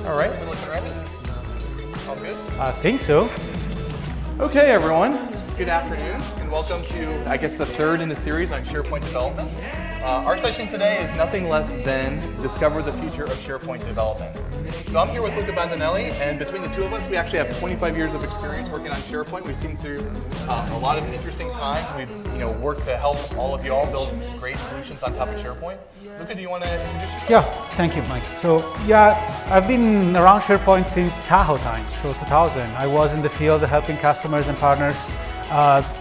All right, we're looking ready. All good? I think so. Okay, everyone. Good afternoon, and welcome to, I guess, the third in the series on SharePoint development. Our session today is nothing less than Discover the Future of SharePoint Development. So I'm here with Luca Bandinelli, and between the two of us, we actually have 25 years of experience working on SharePoint. We've seen through a lot of interesting times. We've worked to help all of you all build great solutions on top of SharePoint. Luca, do you want to introduce yourself? Yeah, thank you, Mike. So I've been around SharePoint since Tahoe time, so 2000. I was in the field helping customers and partners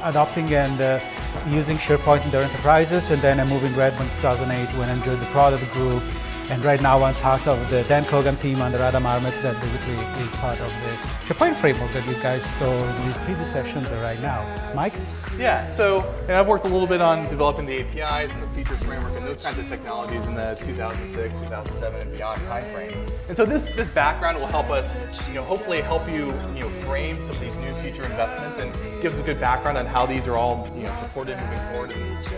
adopting and using SharePoint in their enterprises, and then I moved in Redmond in 2008 when I joined the product group. And right now I'm part of the Dan Kogan team under Adam Armetz that basically is part of the SharePoint framework that you guys saw in the previous sessions right now. Mike? Yeah, so I've worked a little bit on developing the APIs and the features framework and those kinds of technologies in the 2006, 2007 and beyond timeframe. And so this background will help us, hopefully help you, frame some of these new future investments and give us a good background on how these are all, supported moving forward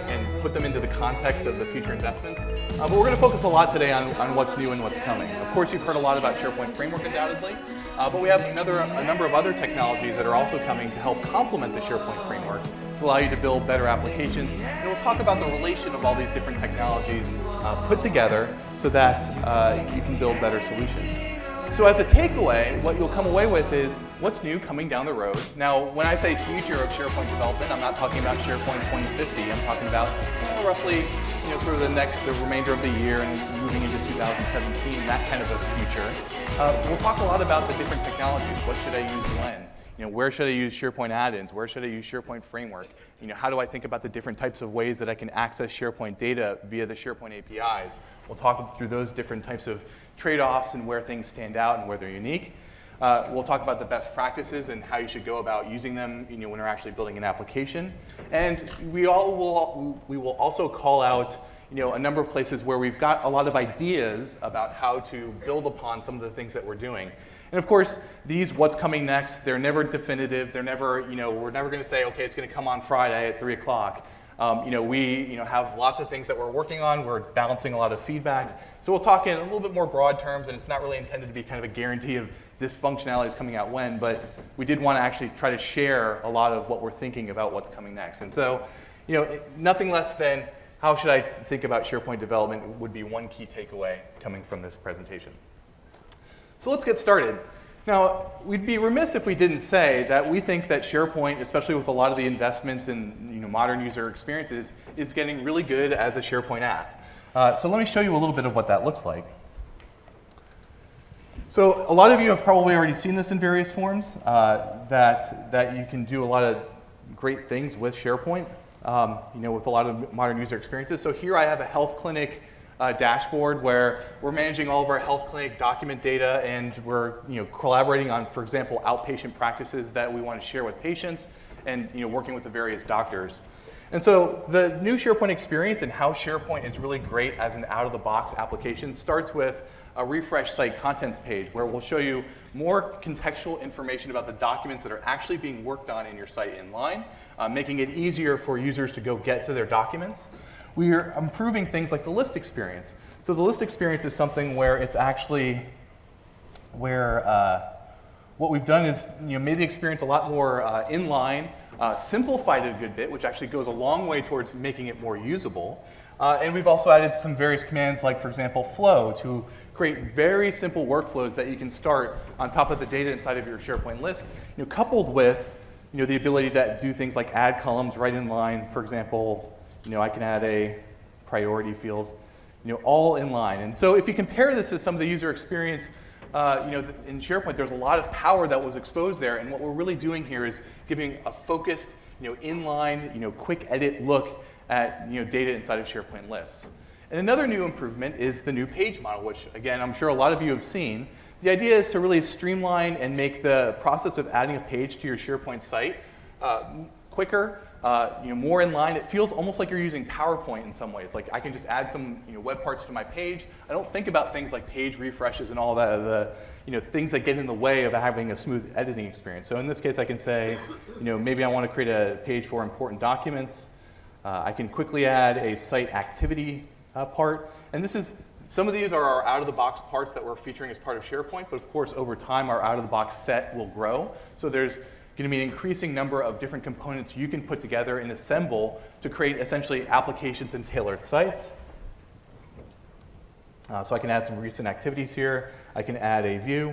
and put them into the context of the future investments. But we're going to focus a lot today on what's new and what's coming. Of course, you've heard a lot about SharePoint Framework undoubtedly, but we have a number of other technologies that are also coming to help complement the SharePoint Framework to allow you to build better applications. And we'll talk about the relation of all these different technologies put together so that you can build better solutions. So as a takeaway, what you'll come away with is what's new coming down the road. Now, when I say future of SharePoint development, I'm not talking about SharePoint 2050. I'm talking about roughly, sort of the remainder of the year and moving into 2017, that kind of a future. We'll talk a lot about the different technologies. What should I use when? Where should I use SharePoint add-ins? Where should I use SharePoint framework? How do I think about the different types of ways that I can access SharePoint data via the SharePoint APIs? We'll talk through those different types of trade-offs and where things stand out and where they're unique. We'll talk about the best practices and how you should go about using them when you're actually building an application. And we will also call out a number of places where we've got a lot of ideas about how to build upon some of the things that we're doing. And of course, these what's coming next, they're never definitive. They're never, we're never going to say, okay, it's going to come on Friday at 3 o'clock. We have lots of things that we're working on. We're balancing a lot of feedback. So we'll talk in a little bit more broad terms, and it's not really intended to be kind of a guarantee of this functionality is coming out when, but we did want to actually try to share a lot of what we're thinking about what's coming next. And so, nothing less than how should I think about SharePoint development would be one key takeaway coming from this presentation. So let's get started. Now, we'd be remiss if we didn't say that we think that SharePoint, especially with a lot of the investments in modern user experiences, is getting really good as a SharePoint app. So let me show you a little bit of what that looks like. So a lot of you have probably already seen this in various forms, that you can do a lot of great things with SharePoint, with a lot of modern user experiences. So here I have a health clinic dashboard where we're managing all of our health clinic document data, and we're collaborating on, for example, outpatient practices that we want to share with patients, and working with the various doctors. And so the new SharePoint experience and how SharePoint is really great as an out-of-the-box application starts with a refresh site contents page where we'll show you more contextual information about the documents that are actually being worked on in your site inline, making it easier for users to go get to their documents. We are improving things like the list experience. So the list experience is something where it's actually what we've done is made the experience a lot more inline, simplified it a good bit, which actually goes a long way towards making it more usable. And we've also added some various commands like, for example, flow to create very simple workflows that you can start on top of the data inside of your SharePoint list, coupled with the ability to do things like add columns right in line. For example, I can add a priority field, all in line. And so if you compare this to some of the user experience, in SharePoint, there's a lot of power that was exposed there. And what we're really doing here is giving a focused, inline, quick edit look at data inside of SharePoint lists. And another new improvement is the new page model, which again, I'm sure a lot of you have seen. The idea is to really streamline and make the process of adding a page to your SharePoint site quicker, more in line. It feels almost like you're using PowerPoint in some ways. Like I can just add some web parts to my page. I don't think about things like page refreshes and all that, things that get in the way of having a smooth editing experience. So in this case, I can say, maybe I want to create a page for important documents. I can quickly add a site activity part. And this is Some of these are our out-of-the-box parts that we're featuring as part of SharePoint, but of course, over time, our out-of-the-box set will grow. So there's going to be an increasing number of different components you can put together and assemble to create essentially applications and tailored sites. So I can add some recent activities here. I can add a view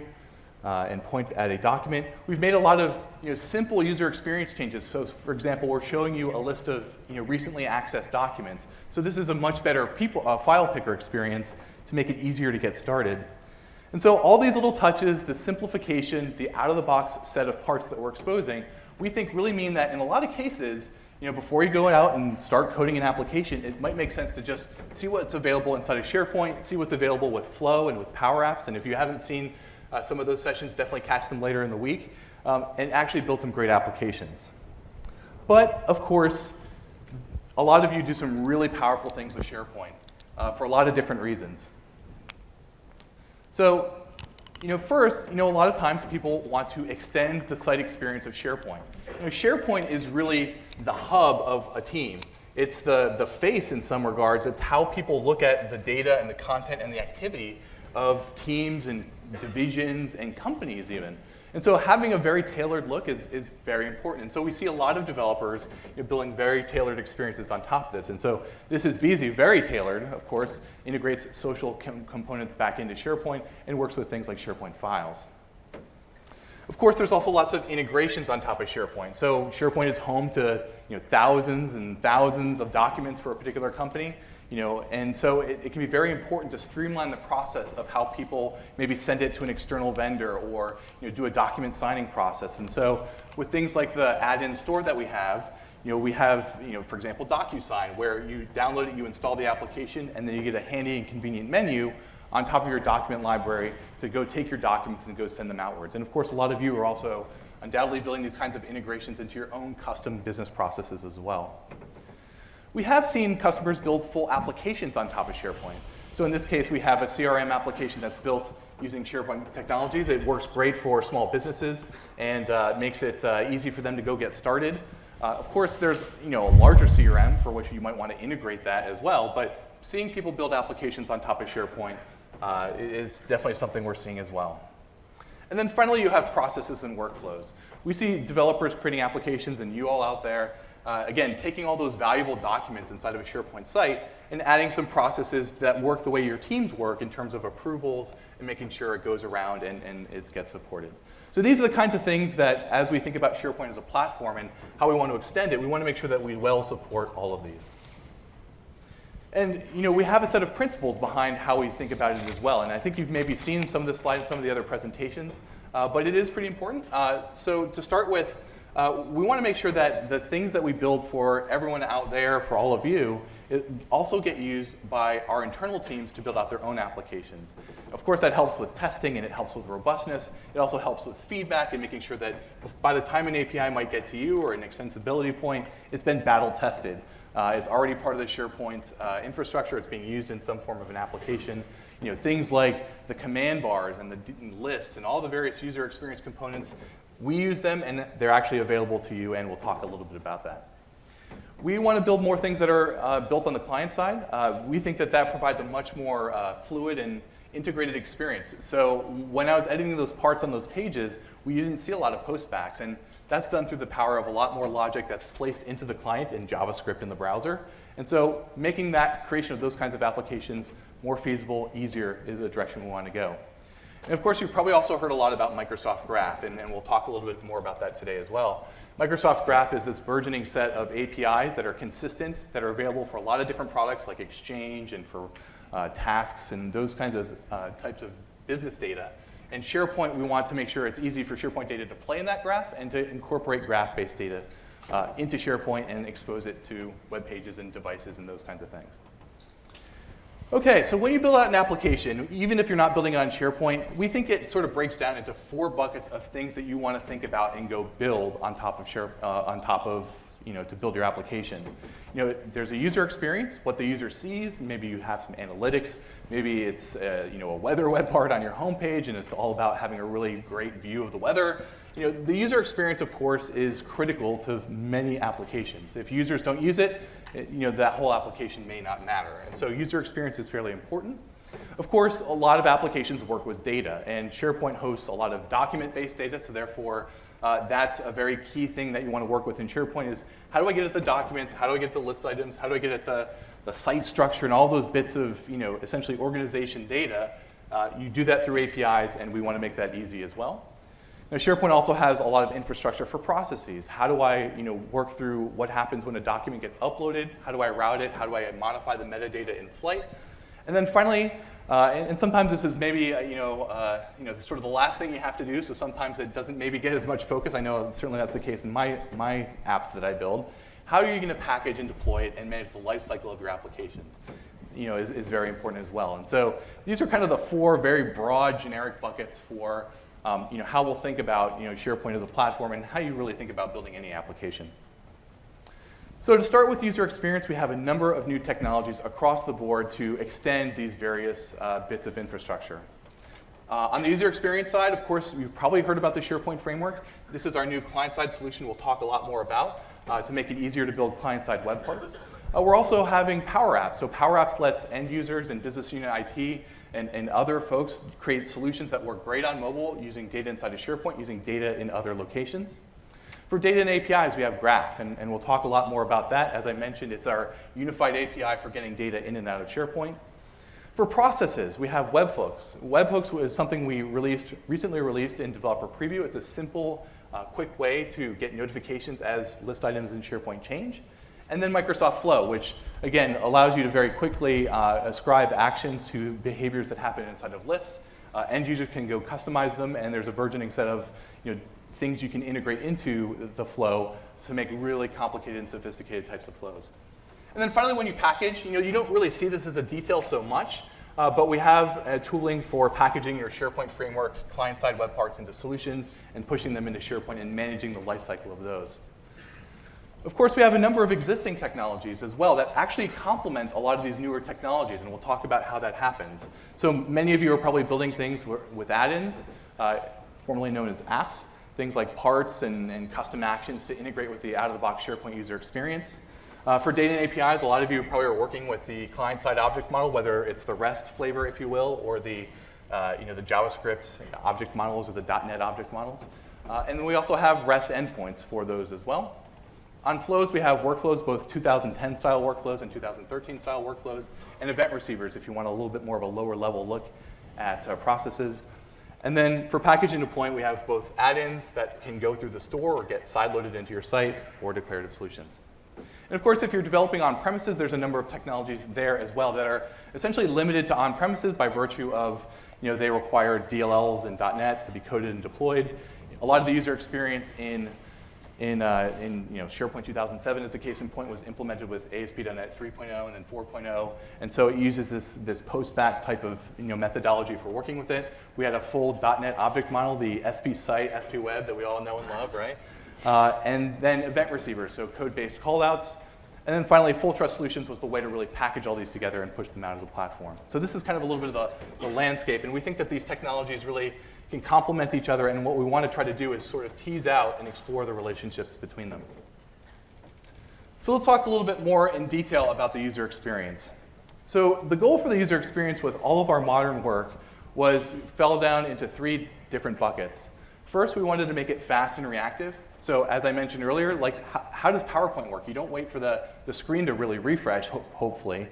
and point to add a document. We've made a lot of simple user experience changes. So for example, we're showing you a list of recently accessed documents. So this is a much better file picker experience to make it easier to get started. And so all these little touches, the simplification, the out-of-the-box set of parts that we're exposing, we think really mean that in a lot of cases, before you go out and start coding an application, it might make sense to just see what's available inside of SharePoint, see what's available with Flow and with Power Apps. And if you haven't seen some of those sessions, definitely catch them later in the week, and actually build some great applications. But of course, a lot of you do some really powerful things with SharePoint for a lot of different reasons. So, first, a lot of times people want to extend the site experience of SharePoint. SharePoint is really the hub of a team. It's the face in some regards. It's how people look at the data and the content and the activity of teams and divisions and companies even. And so having a very tailored look is very important. And so we see a lot of developers building very tailored experiences on top of this. And so this is Beezy, very tailored, of course, integrates social components back into SharePoint and works with things like SharePoint files. Of course, there's also lots of integrations on top of SharePoint. So SharePoint is home to thousands and thousands of documents for a particular company. And so it can be very important to streamline the process of how people maybe send it to an external vendor or do a document signing process. And so with things like the add-in store that we have, for example, DocuSign, where you download it, you install the application, and then you get a handy and convenient menu on top of your document library to go take your documents and go send them outwards. And of course, a lot of you are also undoubtedly building these kinds of integrations into your own custom business processes as well. We have seen customers build full applications on top of SharePoint. So in this case, we have a CRM application that's built using SharePoint technologies. It works great for small businesses and makes it easy for them to go get started. Of course, there's a larger CRM for which you might want to integrate that as well, but seeing people build applications on top of SharePoint is definitely something we're seeing as well. And then finally, you have processes and workflows. We see developers creating applications, and you all out there, again, taking all those valuable documents inside of a SharePoint site and adding some processes that work the way your teams work in terms of approvals and making sure it goes around and it gets supported. So these are the kinds of things that, as we think about SharePoint as a platform and how we want to extend it, we want to make sure that we well support all of these. And we have a set of principles behind how we think about it as well. And I think you've maybe seen some of the slides, some of the other presentations, but it is pretty important. So to start with, we want to make sure that the things that we build for everyone out there, for all of you, also get used by our internal teams to build out their own applications. Of course, that helps with testing and it helps with robustness. It also helps with feedback and making sure that by the time an API might get to you or an extensibility point, it's been battle tested. It's already part of the SharePoint infrastructure. It's being used in some form of an application. Things like the command bars and the lists and all the various user experience components, we use them and they're actually available to you, and we'll talk a little bit about that. We want to build more things that are built on the client side. We think that that provides a much more fluid and integrated experience. So when I was editing those parts on those pages, we didn't see a lot of postbacks, and that's done through the power of a lot more logic that's placed into the client in JavaScript in the browser. And so making that creation of those kinds of applications more feasible, easier, is a direction we want to go. And of course, you've probably also heard a lot about Microsoft Graph, and we'll talk a little bit more about that today as well. Microsoft Graph is this burgeoning set of APIs that are consistent, that are available for a lot of different products like Exchange and for tasks and those kinds of types of business data. And SharePoint, we want to make sure it's easy for SharePoint data to play in that graph and to incorporate graph-based data into SharePoint and expose it to web pages and devices and those kinds of things. Okay, so when you build out an application, even if you're not building it on SharePoint, we think it sort of breaks down into 4 buckets of things that you want to think about and go build on top of to build your application. There's a user experience, what the user sees. Maybe you have some analytics. Maybe it's a weather web part on your homepage, and it's all about having a really great view of the weather. The user experience, of course, is critical to many applications. If users don't use it, that whole application may not matter. And so user experience is fairly important. Of course, a lot of applications work with data, and SharePoint hosts a lot of document-based data, so therefore that's a very key thing that you want to work with in SharePoint is how do I get at the documents, how do I get at the list items, how do I get at the site structure and all those bits of essentially organization data. You do that through APIs, and we want to make that easy as well. Now, SharePoint also has a lot of infrastructure for processes. How do I work through what happens when a document gets uploaded? How do I route it? How do I modify the metadata in flight? And then finally, and sometimes this is maybe sort of the last thing you have to do, so sometimes it doesn't maybe get as much focus. I know certainly that's the case in my apps that I build. How are you going to package and deploy it and manage the life cycle of your applications? Is very important as well. And so these are kind of the four very broad generic buckets for how we'll think about SharePoint as a platform and how you really think about building any application. So to start with user experience, we have a number of new technologies across the board to extend these various bits of infrastructure. On the user experience side, of course, you've probably heard about the SharePoint framework. This is our new client-side solution we'll talk a lot more about to make it easier to build client-side web parts. We're also having Power Apps. So Power Apps lets end users and business unit IT and other folks create solutions that work great on mobile using data inside of SharePoint, using data in other locations. For data and APIs, we have Graph, and we'll talk a lot more about that. As I mentioned, it's our unified API for getting data in and out of SharePoint. For processes, we have Webhooks. Webhooks was something we recently released in Developer Preview. It's a simple, quick way to get notifications as list items in SharePoint change. And then Microsoft Flow, which, again, allows you to very quickly ascribe actions to behaviors that happen inside of lists. End users can go customize them, and there's a burgeoning set of things you can integrate into the flow to make really complicated and sophisticated types of flows. And then finally, when you package, you don't really see this as a detail so much, but we have tooling for packaging your SharePoint framework client-side web parts into solutions and pushing them into SharePoint and managing the lifecycle of those. Of course, we have a number of existing technologies as well that actually complement a lot of these newer technologies, and we'll talk about how that happens. So many of you are probably building things with add-ins, formerly known as apps, things like parts and custom actions to integrate with the out-of-the-box SharePoint user experience. For data and APIs, a lot of you probably are working with the client-side object model, whether it's the REST flavor, if you will, or the JavaScript object models or the .NET object models. And then we also have REST endpoints for those as well. On flows, we have workflows, both 2010 style workflows and 2013 style workflows, and event receivers if you want a little bit more of a lower level look at processes. And then for package and deployment, we have both add-ins that can go through the store or get sideloaded into your site, or declarative solutions. And of course, if you're developing on-premises, there's a number of technologies there as well that are essentially limited to on-premises by virtue of they require DLLs and .NET to be coded and deployed. A lot of the user experience in SharePoint 2007, as a case in point, was implemented with ASP.NET 3.0 and then 4.0, and so it uses this post-back type of methodology for working with it. We had a full .NET object model, the SP site, SP web that we all know and love, right? And then event receivers, so code-based callouts. And then finally, Full Trust Solutions was the way to really package all these together and push them out as a platform. So this is kind of a little bit of the landscape, and we think that these technologies really can complement each other, and what we want to try to do is sort of tease out and explore the relationships between them. So let's talk a little bit more in detail about the user experience. So the goal for the user experience with all of our modern work fell down into three different buckets. First, we wanted to make it fast and reactive. So as I mentioned earlier, how does PowerPoint work? You don't wait for the screen to really refresh, hopefully,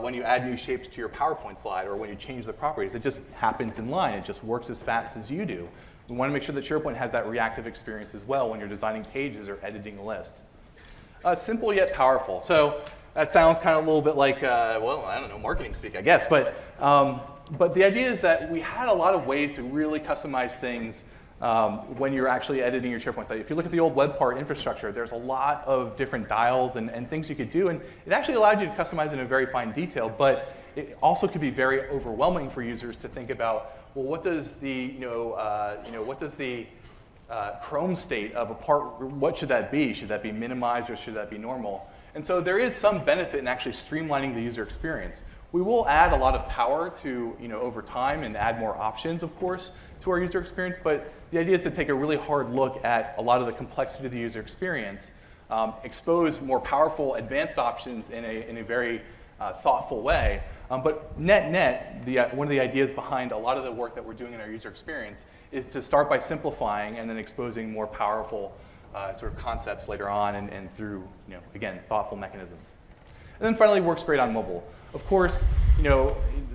when you add new shapes to your PowerPoint slide or when you change the properties. It just happens in line. It just works as fast as you do. We want to make sure that SharePoint has that reactive experience as well when you're designing pages or editing a list. Simple yet powerful. So that sounds kind of a little bit like, well, I don't know, marketing speak, I guess. But the idea is that we had a lot of ways to really customize things when you're actually editing your SharePoint site. If you look at the old web part infrastructure, there's a lot of different dials and things you could do, and it actually allowed you to customize in a very fine detail, but it also could be very overwhelming for users to think about, well, what does the Chrome state of a part, what should that be? Should that be minimized or should that be normal? And so there is some benefit in actually streamlining the user experience. We will add a lot of power to, over time and add more options, of course, to our user experience, but the idea is to take a really hard look at a lot of the complexity of the user experience, expose more powerful advanced options in a very thoughtful way, But net, one of the ideas behind a lot of the work that we're doing in our user experience is to start by simplifying and then exposing more powerful sort of concepts later on and through, again, thoughtful mechanisms. And then finally, works great on mobile. Of course,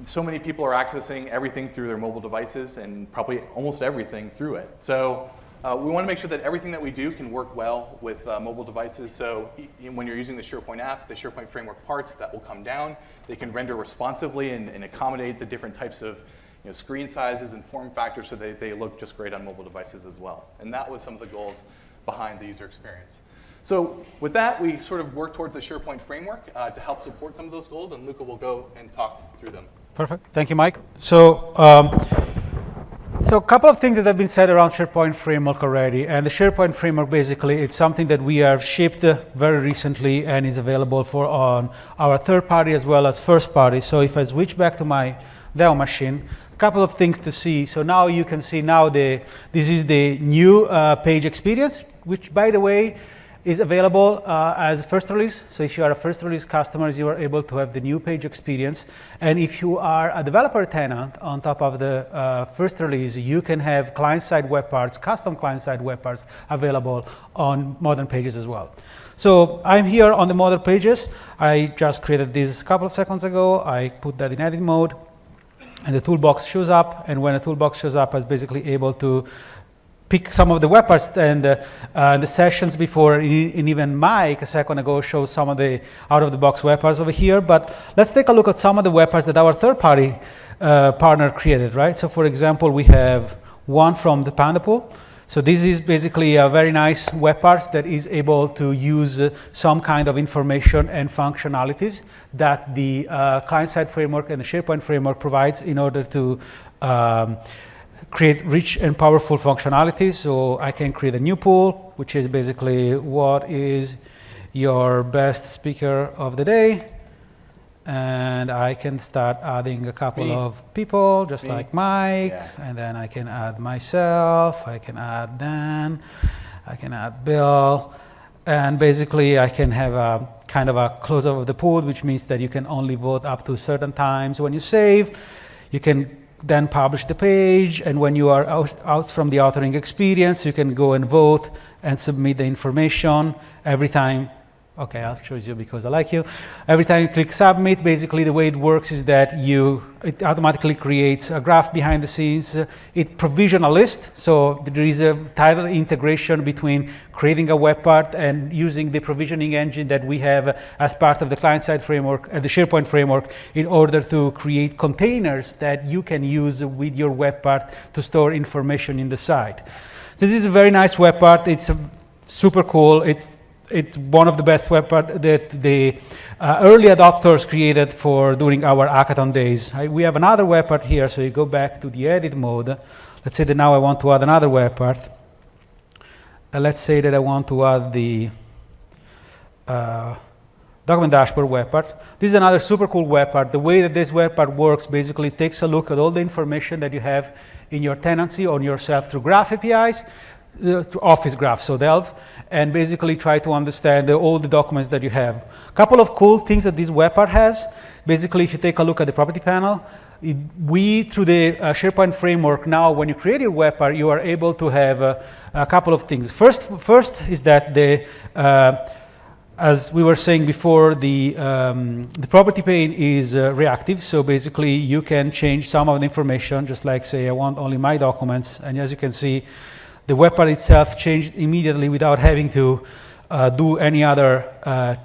so many people are accessing everything through their mobile devices and probably almost everything through it. So we want to make sure that everything that we do can work well with mobile devices. So when you're using the SharePoint app, the SharePoint framework parts that will come down, they can render responsively and accommodate the different types of screen sizes and form factors so they look just great on mobile devices as well. And that was some of the goals behind the user experience. So with that, we sort of work towards the SharePoint framework to help support some of those goals, and Luca will go and talk through them. Perfect. Thank you, Mike. So a couple of things that have been said around SharePoint framework already. And the SharePoint framework, basically, it's something that we have shipped very recently and is available for on our third party as well as first party. So if I switch back to my demo machine, a couple of things to see. So now you can see this is the new page experience, which, by the way, is available as first release. So if you are a first release customer, you are able to have the new page experience. And if you are a developer tenant on top of the first release, you can have client-side web parts, custom client-side web parts available on modern pages as well. So I'm here on the modern pages. I just created this a couple of seconds ago. I put that in edit mode, and the toolbox shows up. And when a toolbox shows up, I was basically able to pick some of the web parts, and the sessions before, and even Mike a second ago showed some of the out-of-the-box web parts over here. But let's take a look at some of the web parts that our third-party partner created, right? So for example, we have one from the Panda Pool. So this is basically a very nice web part that is able to use some kind of information and functionalities that the client-side framework and the SharePoint framework provides in order to create rich and powerful functionalities. So I can create a new pool, which is basically what is your best speaker of the day. And I can start adding a couple of people, just like Mike. Yeah. And then I can add myself. I can add Dan. I can add Bill. And basically, I can have a kind of a close-up of the pool, which means that you can only vote up to certain times when you save. You can then publish the page, and when you are out from the authoring experience, you can go and vote and submit the information every time. Okay, I'll show you because I like you. Every time you click submit, basically the way it works is that it automatically creates a graph behind the scenes. It provisions a list, so there is a tight integration between creating a web part and using the provisioning engine that we have as part of the client-side framework, the SharePoint framework, in order to create containers that you can use with your web part to store information in the site. This is a very nice web part. It's super cool. It's one of the best web parts that the early adopters created during our hackathon days. We have another web part here, so you go back to the edit mode. Let's say that now I want to add another web part. Let's say that I want to add the document dashboard web part. This is another super cool web part. The way that this web part works basically takes a look at all the information that you have in your tenancy on yourself through Graph APIs, through Office Graph, so Delve, and basically try to understand all the documents that you have. A couple of cool things that this web part has. Basically, if you take a look at the property panel, through the SharePoint framework, now when you create your web part, you are able to have a couple of things. First is that as we were saying before, the property pane is reactive. So basically, you can change some of the information, just like say, I want only my documents. And as you can see, the web part itself changed immediately without having to do any other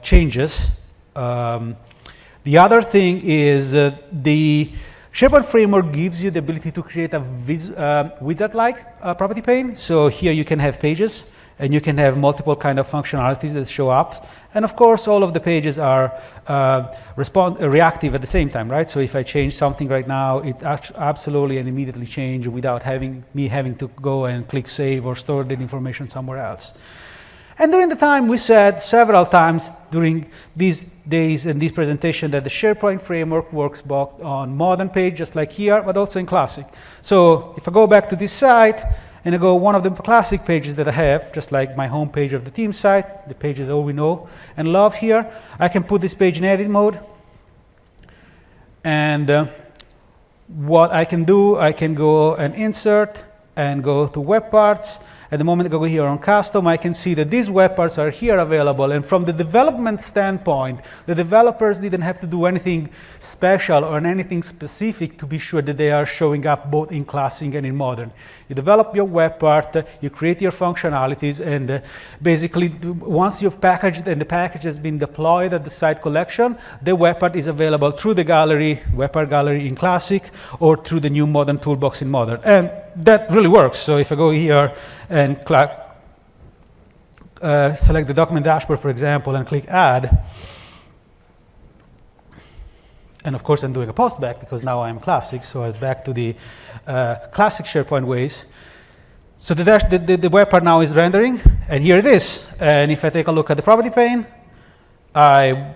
changes. The other thing is the SharePoint framework gives you the ability to create a wizard-like property pane. So here you can have pages, and you can have multiple kind of functionalities that show up. And of course, all of the pages are reactive at the same time, right? So if I change something right now, it absolutely and immediately change without me having to go and click save or store that information somewhere else. And during the time, we said several times during these days and this presentation that the SharePoint framework works both on modern page, just like here, but also in classic. So if I go back to this site, and I go one of the classic pages that I have, just like my home page of the team site, the page that all we know and love here. I can put this page in edit mode. And what I can do, I can go and insert and go to web parts. At the moment I go here on custom, I can see that these web parts are here available. And from the development standpoint, the developers didn't have to do anything special or anything specific to be sure that they are showing up both in classic and in modern. You develop your web part, you create your functionalities, and basically once you've packaged and the package has been deployed at the site collection, the web part is available through the gallery, web part gallery in classic, or through the new modern toolbox in modern. And that really works. So if I go here and select the document dashboard, for example, and click add, and of course I'm doing a post back because now I'm classic, so I'm back to the classic SharePoint ways. So the web part now is rendering, and here it is. And if I take a look at the property pane, I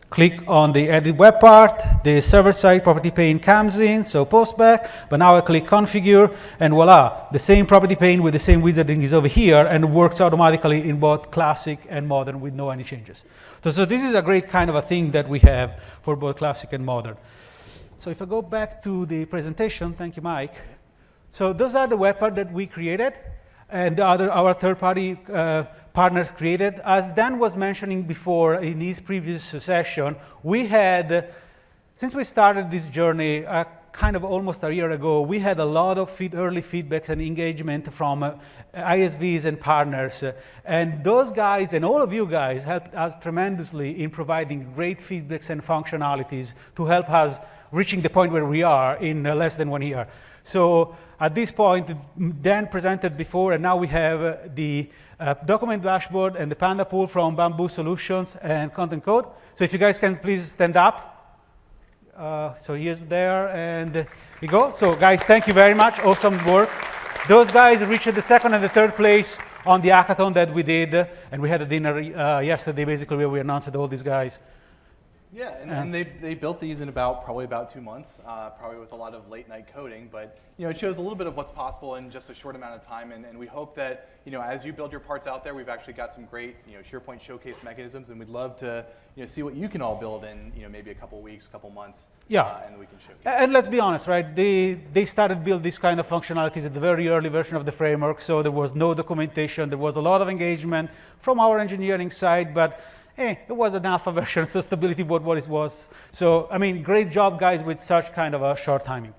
click on the edit web part, the server-side property pane comes in, so post back, but now I click configure, and voila, the same property pane with the same wizarding is over here, and works automatically in both classic and modern with no any changes. So this is a great kind of a thing that we have for both classic and modern. So if I go back to the presentation, thank you, Mike. So those are the web parts that we created, and our third-party partners created. As Dan was mentioning before in his previous session, we had, since we started this journey kind of almost a year ago, we had a lot of early feedbacks and engagement from ISVs and partners. And those guys and all of you guys helped us tremendously in providing great feedbacks and functionalities to help us reaching the point where we are in less than 1 year. So at this point, Dan presented before, and now we have the document dashboard and the Panda pool from Bamboo Solutions and Content Code. So if you guys can please stand up. So here's there, and we go. So guys, thank you very much. Awesome work. Those guys reached the second and the third place on the hackathon that we did, and we had a dinner yesterday, basically, where we announced all these guys. Yeah, and they built these in probably about 2 months, probably with a lot of late night coding, but it shows a little bit of what's possible in just a short amount of time, and we hope that as you build your parts out there, we've actually got some great SharePoint showcase mechanisms, and we'd love to see what you can all build in maybe a couple weeks, couple months, and we can showcase. And let's be honest, right? They started build this kind of functionalities at the very early version of the framework, so there was no documentation, there was a lot of engagement from our engineering side, but it was an alpha version, so stability was what it was. So, I mean, great job, guys, with such kind of a short timing.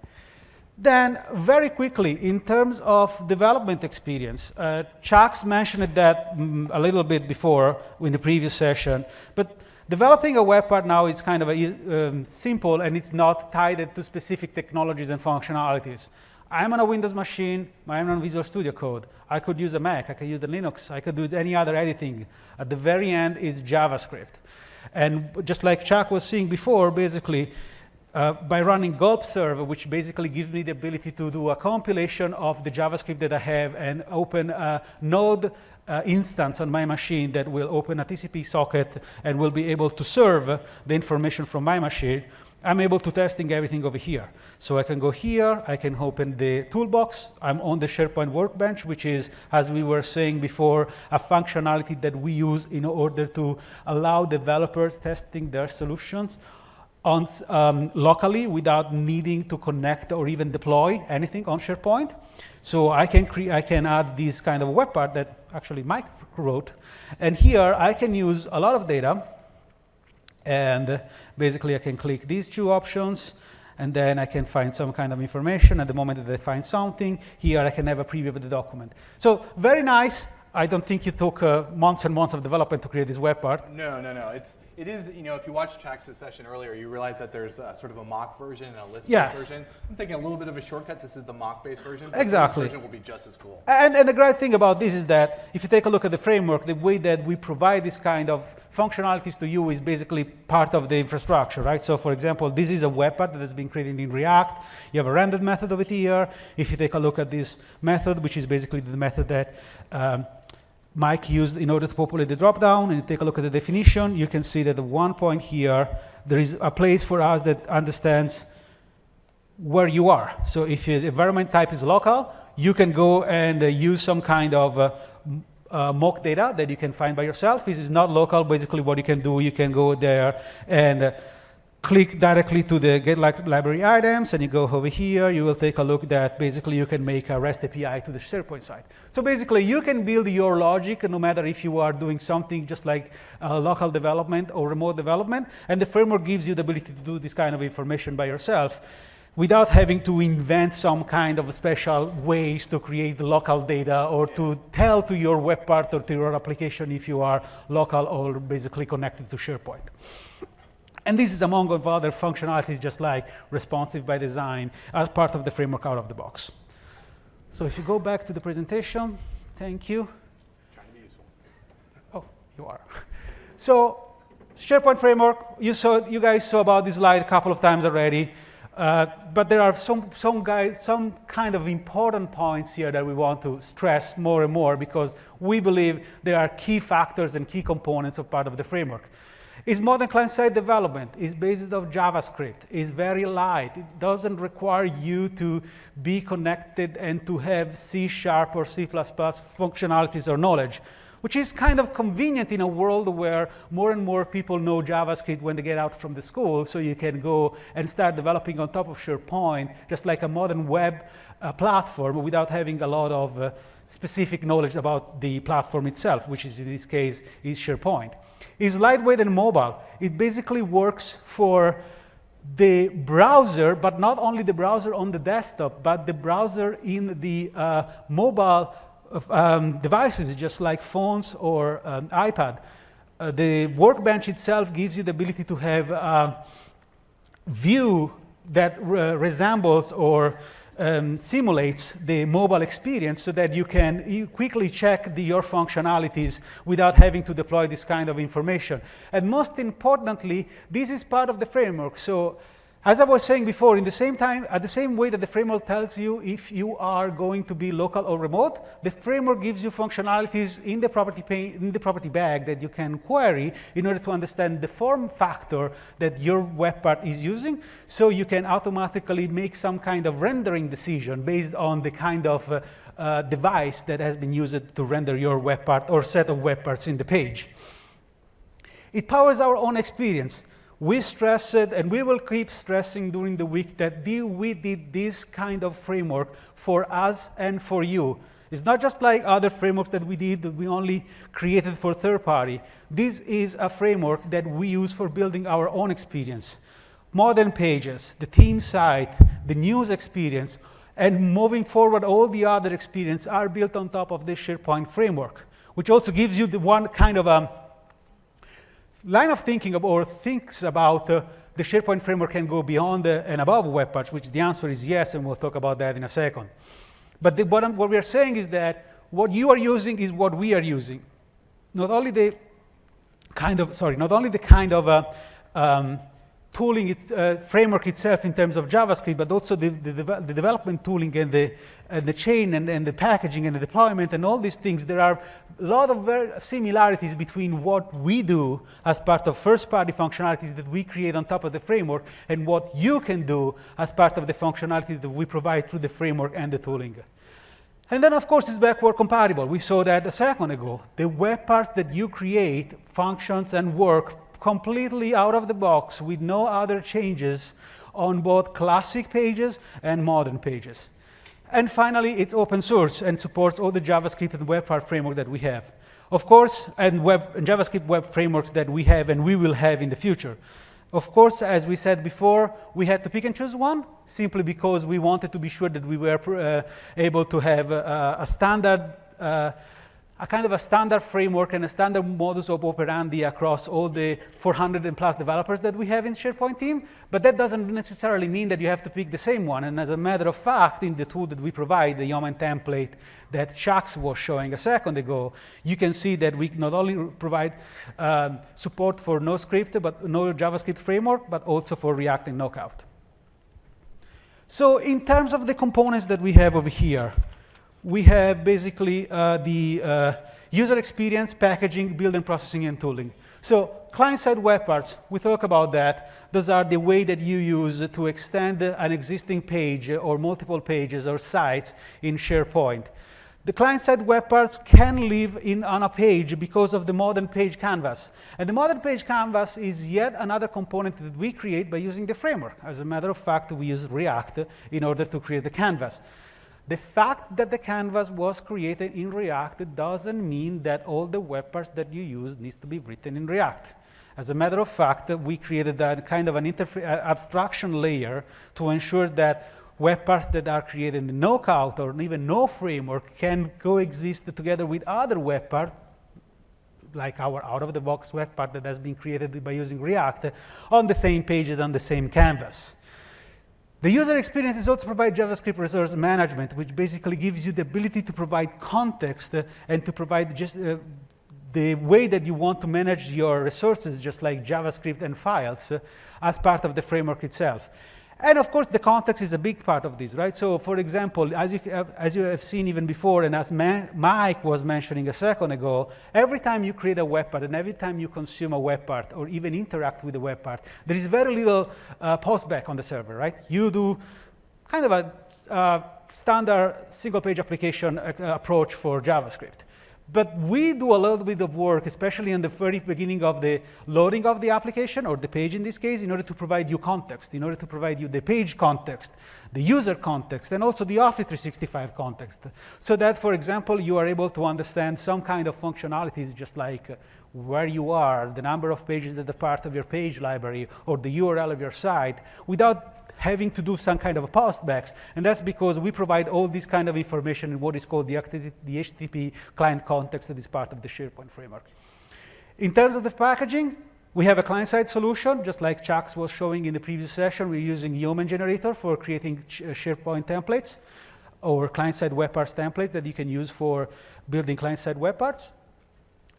Then, very quickly, in terms of development experience, Chuck's mentioned that a little bit before in the previous session, but developing a web part now is kind of simple, and it's not tied to specific technologies and functionalities. I'm on a Windows machine, I'm on Visual Studio Code. I could use a Mac, I could use the Linux, I could do any other editing. At the very end is JavaScript. And just like Chuck was saying before, basically, by running gulp serve, which basically gives me the ability to do a compilation of the JavaScript that I have and open a node instance on my machine that will open a TCP socket and will be able to serve the information from my machine, I'm able to testing everything over here. So I can go here, I can open the toolbox. I'm on the SharePoint Workbench, which is, as we were saying before, a functionality that we use in order to allow developers testing their solutions on, locally without needing to connect or even deploy anything on SharePoint. So I can add this kind of web part that actually Mike wrote. And here I can use a lot of data. And basically, I can click these two options, and then I can find some kind of information. At the moment that I find something, here I can have a preview of the document. So very nice. I don't think it took months and months of development to create this web part. No. It is, if you watched Chuck's session earlier, you realize that there's sort of a mock version and a list-based version. I'm taking a little bit of a shortcut. This is the mock-based version. Exactly. This version will be just as cool. And the great thing about this is that if you take a look at the framework, the way that we provide this kind of functionalities to you is basically part of the infrastructure, right? So for example, this is a web part that has been created in React. You have a rendered method over here. If you take a look at this method, which is basically the method that Mike used in order to populate the dropdown, and you take a look at the definition, you can see that at one point here, there is a place for us that understands where you are. So if your environment type is local, you can go and use some kind of mock data that you can find by yourself. If this is not local, basically what you can do, you can go there and click directly to the get library items, and you go over here, you will take a look that basically you can make a REST API to the SharePoint side. So basically you can build your logic no matter if you are doing something just like local development or remote development, and the framework gives you the ability to do this kind of information by yourself without having to invent some kind of special ways to create the local data or to tell to your web part or to your application if you are local or basically connected to SharePoint. And this is among other functionalities just like responsive by design as part of the framework out of the box. So if you go back to the presentation, thank you. Trying to be useful. Oh, you are. So SharePoint framework, you guys saw about this slide a couple of times already. But there are some kind of important points here that we want to stress more and more because we believe there are key factors and key components of part of the framework. It's modern client-side development. It's based on JavaScript. It's very light. It doesn't require you to be connected and to have C# or C++ functionalities or knowledge, which is kind of convenient in a world where more and more people know JavaScript when they get out from the school, so you can go and start developing on top of SharePoint, just like a modern web platform without having a lot of specific knowledge about the platform itself, which is in this case is SharePoint. It's lightweight and mobile. It basically works for the browser, but not only the browser on the desktop, but the browser in the mobile devices, just like phones or iPad. The Workbench itself gives you the ability to have a view that resembles or simulates the mobile experience so that you can quickly check your functionalities without having to deploy this kind of information. And most importantly, this is part of the framework. So as I was saying before, at the same way that the framework tells you if you are going to be local or remote, the framework gives you functionalities in the property bag that you can query in order to understand the form factor that your web part is using, so you can automatically make some kind of rendering decision based on the kind of device that has been used to render your web part or set of web parts in the page. It powers our own experience. We stress it, and we will keep stressing during the week that we did this kind of framework for us and for you. It's not just like other frameworks that we did that we only created for third party. This is a framework that we use for building our own experience. Modern pages, the theme site, the news experience, and moving forward, all the other experience are built on top of this SharePoint framework, which also gives you the one kind of a line of thinking or thinks about the SharePoint framework can go beyond and above web parts, which the answer is yes, and we'll talk about that in a second. But what we are saying is that what you are using is what we are using. Not only the kind of tooling, framework itself in terms of JavaScript, but also the development tooling and the chain and the packaging and the deployment and all these things. There are a lot of similarities between what we do as part of first-party functionalities that we create on top of the framework and what you can do as part of the functionality that we provide through the framework and the tooling. And then, of course, it's backward compatible. We saw that a second ago. The web parts that you create functions and work completely out of the box with no other changes on both classic pages and modern pages. And finally, it's open source and supports all the JavaScript and web part framework that we have. Of course, and JavaScript web frameworks that we have and we will have in the future. Of course, as we said before, we had to pick and choose one simply because we wanted to be sure that we were able to have a kind of a standard framework and a standard modus operandi across all the 400 and plus developers that we have in SharePoint team, but that doesn't necessarily mean that you have to pick the same one. And as a matter of fact, in the tool that we provide, the Yeoman template that Chuck was showing a second ago, you can see that we not only provide support for no JavaScript framework, but also for React and Knockout. So in terms of the components that we have over here, we have basically the user experience, packaging, build and processing, and tooling. So client-side web parts, we talk about that. Those are the way that you use to extend an existing page or multiple pages or sites in SharePoint. The client-side web parts can live on a page because of the modern page canvas. And the modern page canvas is yet another component that we create by using the framework. As a matter of fact, we use React in order to create the canvas. The fact that the canvas was created in React doesn't mean that all the web parts that you use needs to be written in React. As a matter of fact, we created a kind of an abstraction layer to ensure that web parts that are created in no code or even no framework can coexist together with other web parts, like our out-of-the-box web part that has been created by using React, on the same page and on the same canvas. The user experience is also provide JavaScript resource management, which basically gives you the ability to provide context and to provide just the way that you want to manage your resources, just like JavaScript and files, as part of the framework itself. And of course, the context is a big part of this, right? So for example, as you have seen even before, and as Mike was mentioning a second ago, every time you create a web part and every time you consume a web part or even interact with a web part, there is very little postback on the server, right? You do kind of a standard single-page application approach for JavaScript. But we do a little bit of work, especially in the very beginning of the loading of the application, or the page in this case, in order to provide you context, in order to provide you the page context, the user context, and also the Office 365 context. So that, for example, you are able to understand some kind of functionalities, just like where you are, the number of pages that are part of your page library, or the URL of your site, without having to do some kind of a postbacks. And that's because we provide all this kind of information in what is called the HTTP client context that is part of the SharePoint framework. In terms of the packaging, we have a client-side solution, just like Chuck was showing in the previous session. We're using Yeoman Generator for creating SharePoint templates, or client-side web parts templates that you can use for building client-side web parts.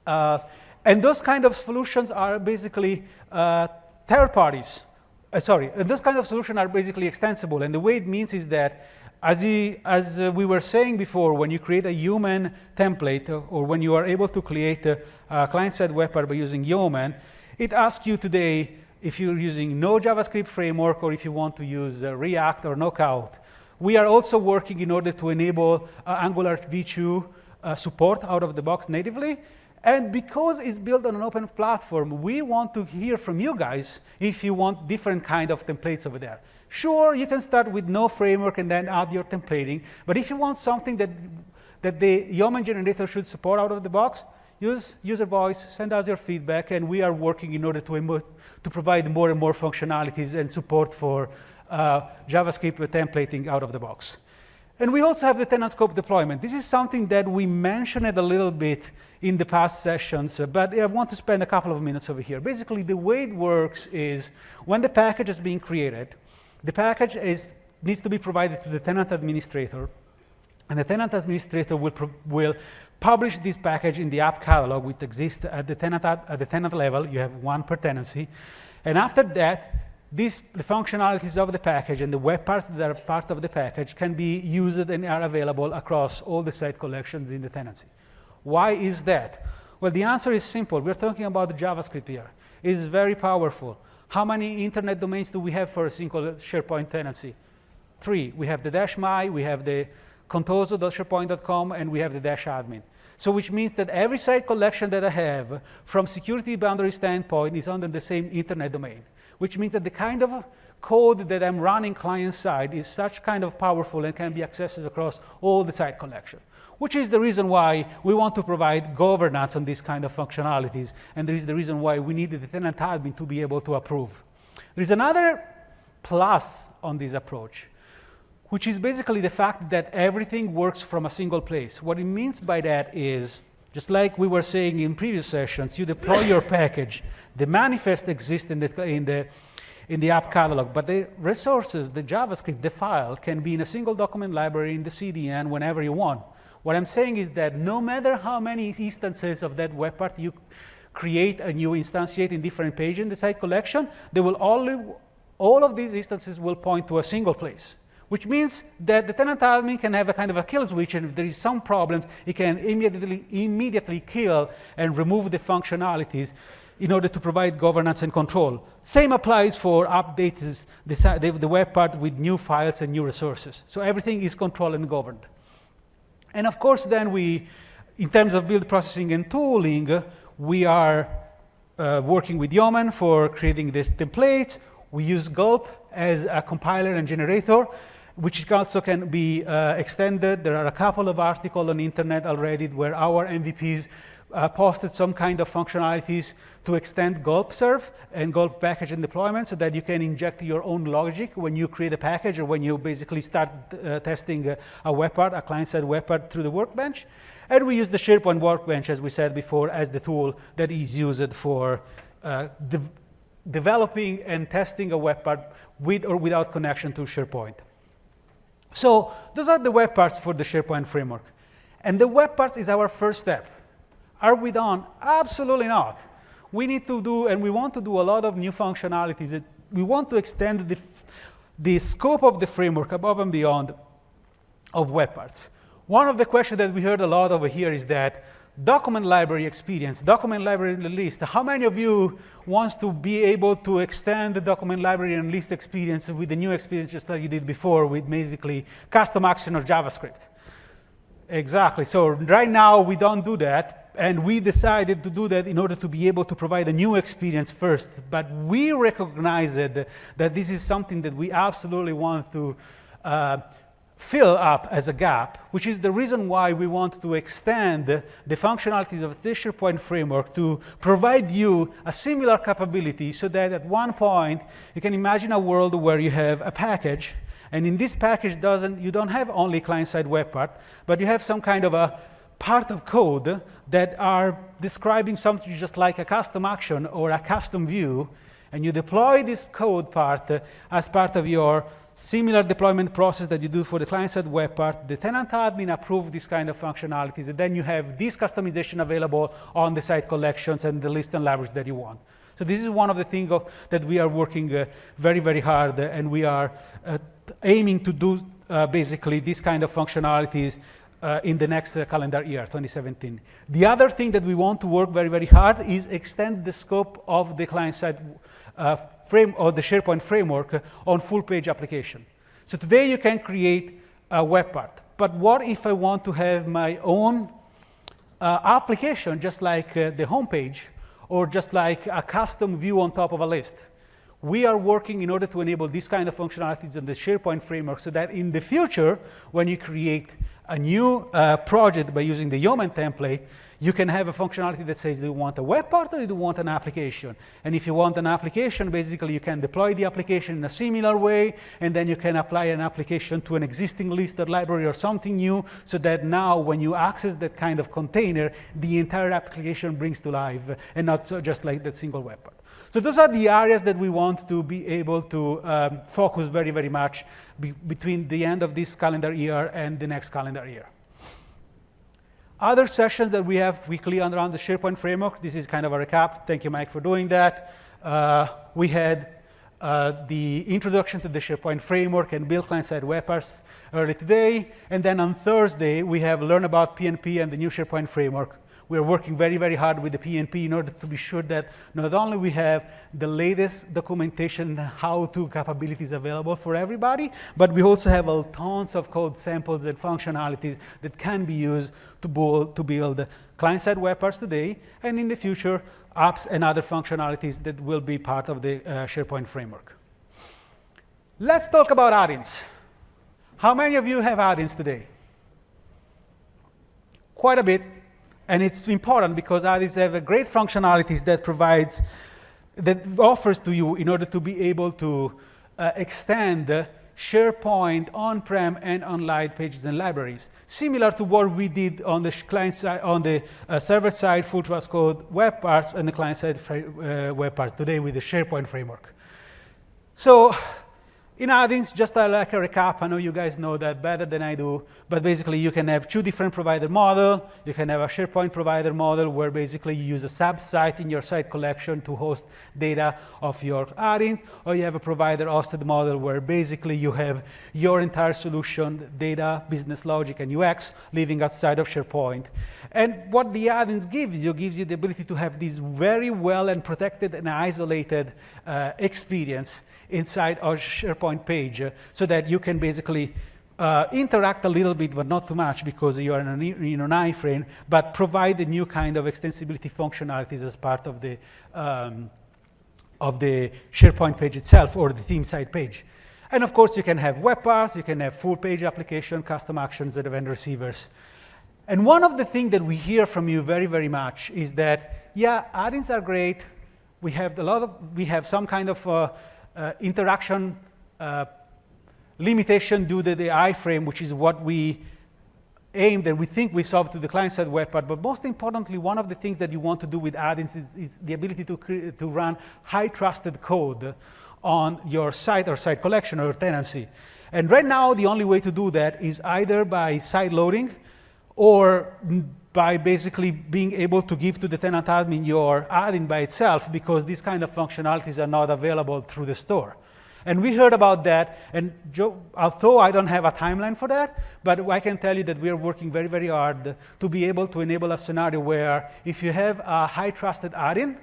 And those kind of solutions are basically third parties. Those kind of solutions are basically extensible, and the way it means is that, as we were saying before, when you create a Yeoman template, or when you are able to create a client-side web part by using Yeoman, it asks you today if you're using no JavaScript framework or if you want to use React or Knockout. We are also working in order to enable Angular v2 support out of the box natively. And because it's built on an open platform, we want to hear from you guys if you want different kind of templates over there. Sure, you can start with no framework and then add your templating. But if you want something that the Yeoman generator should support out of the box, use user voice, send us your feedback, and we are working in order to provide more and more functionalities and support for JavaScript templating out of the box. And we also have the tenant scope deployment. This is something that we mentioned a little bit in the past sessions, but I want to spend a couple of minutes over here. Basically, the way it works is when the package is being created, the package needs to be provided to the tenant administrator, and the tenant administrator will publish this package in the app catalog, which exists at the tenant level. You have one per tenancy. And after that, the functionalities of the package and the web parts that are part of the package can be used and are available across all the site collections in the tenancy. Why is that? Well, the answer is simple. We're talking about JavaScript here. It is very powerful. How many internet domains do we have for a single SharePoint tenancy? 3. We have the -my, we have the contoso.sharepoint.com, and we have the -admin. So which means that every site collection that I have, from security boundary standpoint, is under the same internet domain, which means that the kind of code that I'm running client-side is such kind of powerful and can be accessed across all the site collection, which is the reason why we want to provide governance on these kind of functionalities, and there is the reason why we needed the tenant admin to be able to approve. There is another plus on this approach, which is basically the fact that everything works from a single place. What it means by that is, just like we were saying in previous sessions, you deploy your package, the manifest exists in the app catalog, but the resources, the JavaScript, the file, can be in a single document library in the CDN whenever you want. What I'm saying is that no matter how many instances of that web part you create and you instantiate in different pages in the site collection, they will all of these instances will point to a single place, which means that the tenant admin can have a kind of a kill switch, and if there is some problems, it can immediately kill and remove the functionalities in order to provide governance and control. Same applies for updates the web part with new files and new resources. So everything is controlled and governed. And of course, then in terms of build processing and tooling, we are working with Yeoman for creating the templates. We use Gulp as a compiler and generator, which also can be extended. There are a couple of articles on the internet already where our MVPs posted some kind of functionalities to extend Gulp serve and Gulp package and deployment so that you can inject your own logic when you create a package or when you basically start testing a web part, a client-side web part through the workbench. And we use the SharePoint workbench, as we said before, as the tool that is used for developing and testing a web part with or without connection to SharePoint. So those are the web parts for the SharePoint framework. And the web parts is our first step. Are we done? Absolutely not. We need to do, and we want to do a lot of new functionalities. We want to extend the scope of the framework above and beyond of web parts. One of the questions that we heard a lot over here is that document library experience, document library and list. How many of you wants to be able to extend the document library and list experience with the new experience just like you did before with basically custom action or JavaScript? Exactly. So right now we don't do that. And we decided to do that in order to be able to provide a new experience first. But we recognized that this is something that we absolutely want to fill up as a gap, which is the reason why we want to extend the functionalities of the SharePoint framework to provide you a similar capability so that at one point you can imagine a world where you have a package, and in this package you don't have only client-side web part, but you have some kind of a part of code that are describing something just like a custom action or a custom view, and you deploy this code part as part of your similar deployment process that you do for the client-side web part. The tenant admin approves this kind of functionalities, and then you have this customization available on the site collections and the list and libraries that you want. So this is one of the things that we are working very, very hard, and we are aiming to do basically this kind of functionalities in the next calendar year, 2017. The other thing that we want to work very, very hard is extend the scope of the client-side frame or the SharePoint framework on full-page application. So today you can create a web part, but what if I want to have my own application, just like the homepage, or just like a custom view on top of a list? We are working in order to enable this kind of functionalities in the SharePoint framework so that in the future, when you create a new project by using the Yeoman template, you can have a functionality that says, do you want a web part or do you want an application? And if you want an application, basically you can deploy the application in a similar way, and then you can apply an application to an existing list or library or something new, so that now when you access that kind of container, the entire application brings to life, and not so just like that single web part. So those are the areas that we want to be able to focus very, very much between the end of this calendar year and the next calendar year. Other sessions that we have weekly around the SharePoint framework, this is kind of a recap. Thank you, Mike, for doing that. We had the introduction to the SharePoint framework and build client-side web parts early today. And then on Thursday, we have learned about PNP and the new SharePoint framework. We are working very, very hard with the PNP in order to be sure that not only we have the latest documentation how-to capabilities available for everybody, but we also have tons of code samples and functionalities that can be used to build client-side web parts today, and in the future, apps and other functionalities that will be part of the SharePoint framework. Let's talk about add-ins. How many of you have add-ins today? Quite a bit. And it's important because add-ins have a great functionalities that offers to you in order to be able to extend SharePoint on-prem and online pages and libraries, similar to what we did on the client side, on the server side full trust code web parts and the client side web parts today with the SharePoint framework. So in add-ins, just like a recap, I know you guys know that better than I do, but basically you can have two different provider models. You can have a SharePoint provider model where basically you use a sub-site in your site collection to host data of your add-ins, or you have a provider hosted model where basically you have your entire solution, data, business logic, and UX living outside of SharePoint. And what the add-ins gives you the ability to have this very well and protected and isolated experience inside our SharePoint page so that you can basically interact a little bit, but not too much because you are in an iframe, but provide a new kind of extensibility functionalities as part of the SharePoint page itself or the theme site page. And of course, you can have web parts, you can have full page application, custom actions, and event receivers. And one of the things that we hear from you very, very much is that, yeah, add-ins are great. We have some kind of interaction limitation due to the iframe, which is what we aimed and we think we solved to the client-side web part. But most importantly, one of the things that you want to do with add-ins is the ability to run high-trusted code on your site or site collection or tenancy. And right now, the only way to do that is either by side loading or by basically being able to give to the tenant admin your add-in by itself, because these kind of functionalities are not available through the store. And we heard about that, and although I don't have a timeline for that, but I can tell you that we are working very, very hard to be able to enable a scenario where if you have a high-trusted add-in,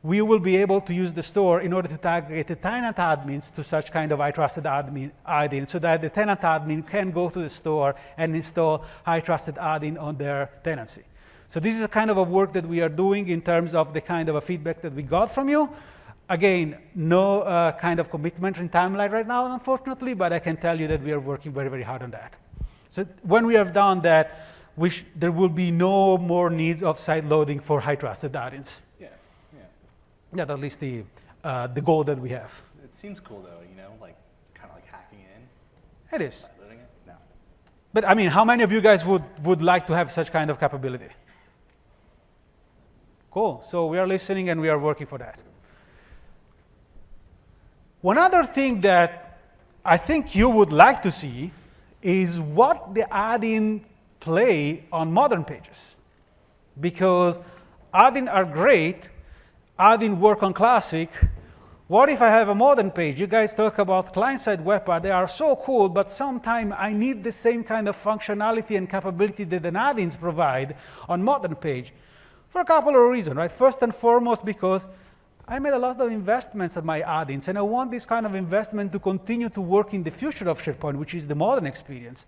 we will be able to use the store in order to target the tenant admins to such kind of high-trusted add-in, so that the tenant admin can go to the store and install high-trusted add-in on their tenancy. So this is a kind of a work that we are doing in terms of the kind of a feedback that we got from you. Again, no kind of commitment in timeline right now, unfortunately, but I can tell you that we are working very, very hard on that. So when we have done that, there will be no more needs of side loading for high-trusted add-ins. Yeah, at least the goal that we have. It seems cool though, you know, like kind of like hacking in. It is. Sideloading it? No. But I mean, how many of you guys would like to have such kind of capability? Cool. So we are listening and we are working for that. One other thing that I think you would like to see is what the add-in play on modern pages. Because add-in are great, add-in work on classic. What if I have a modern page? You guys talk about client-side web part. They are so cool, but sometimes I need the same kind of functionality and capability that the add-ins provide on modern page for a couple of reasons, right? First and foremost, because I made a lot of investments on my add-ins, and I want this kind of investment to continue to work in the future of SharePoint, which is the modern experience.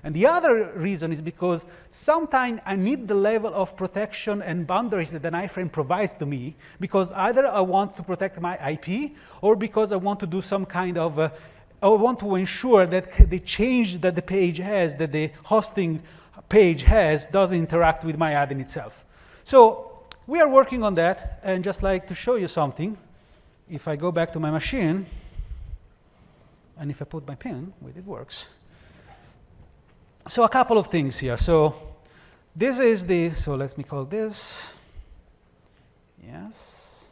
And the other reason is because sometimes I need the level of protection and boundaries that an iframe provides to me, because either I want to protect my IP, or because I want to do some kind of, I want to ensure that the change that the page has, that the hosting page has, doesn't interact with my add-in itself. So we are working on that, and just like to show you something, if I go back to my machine, and if I put my pin, where it works. So a couple of things here. So this is the, so let me call this, yes.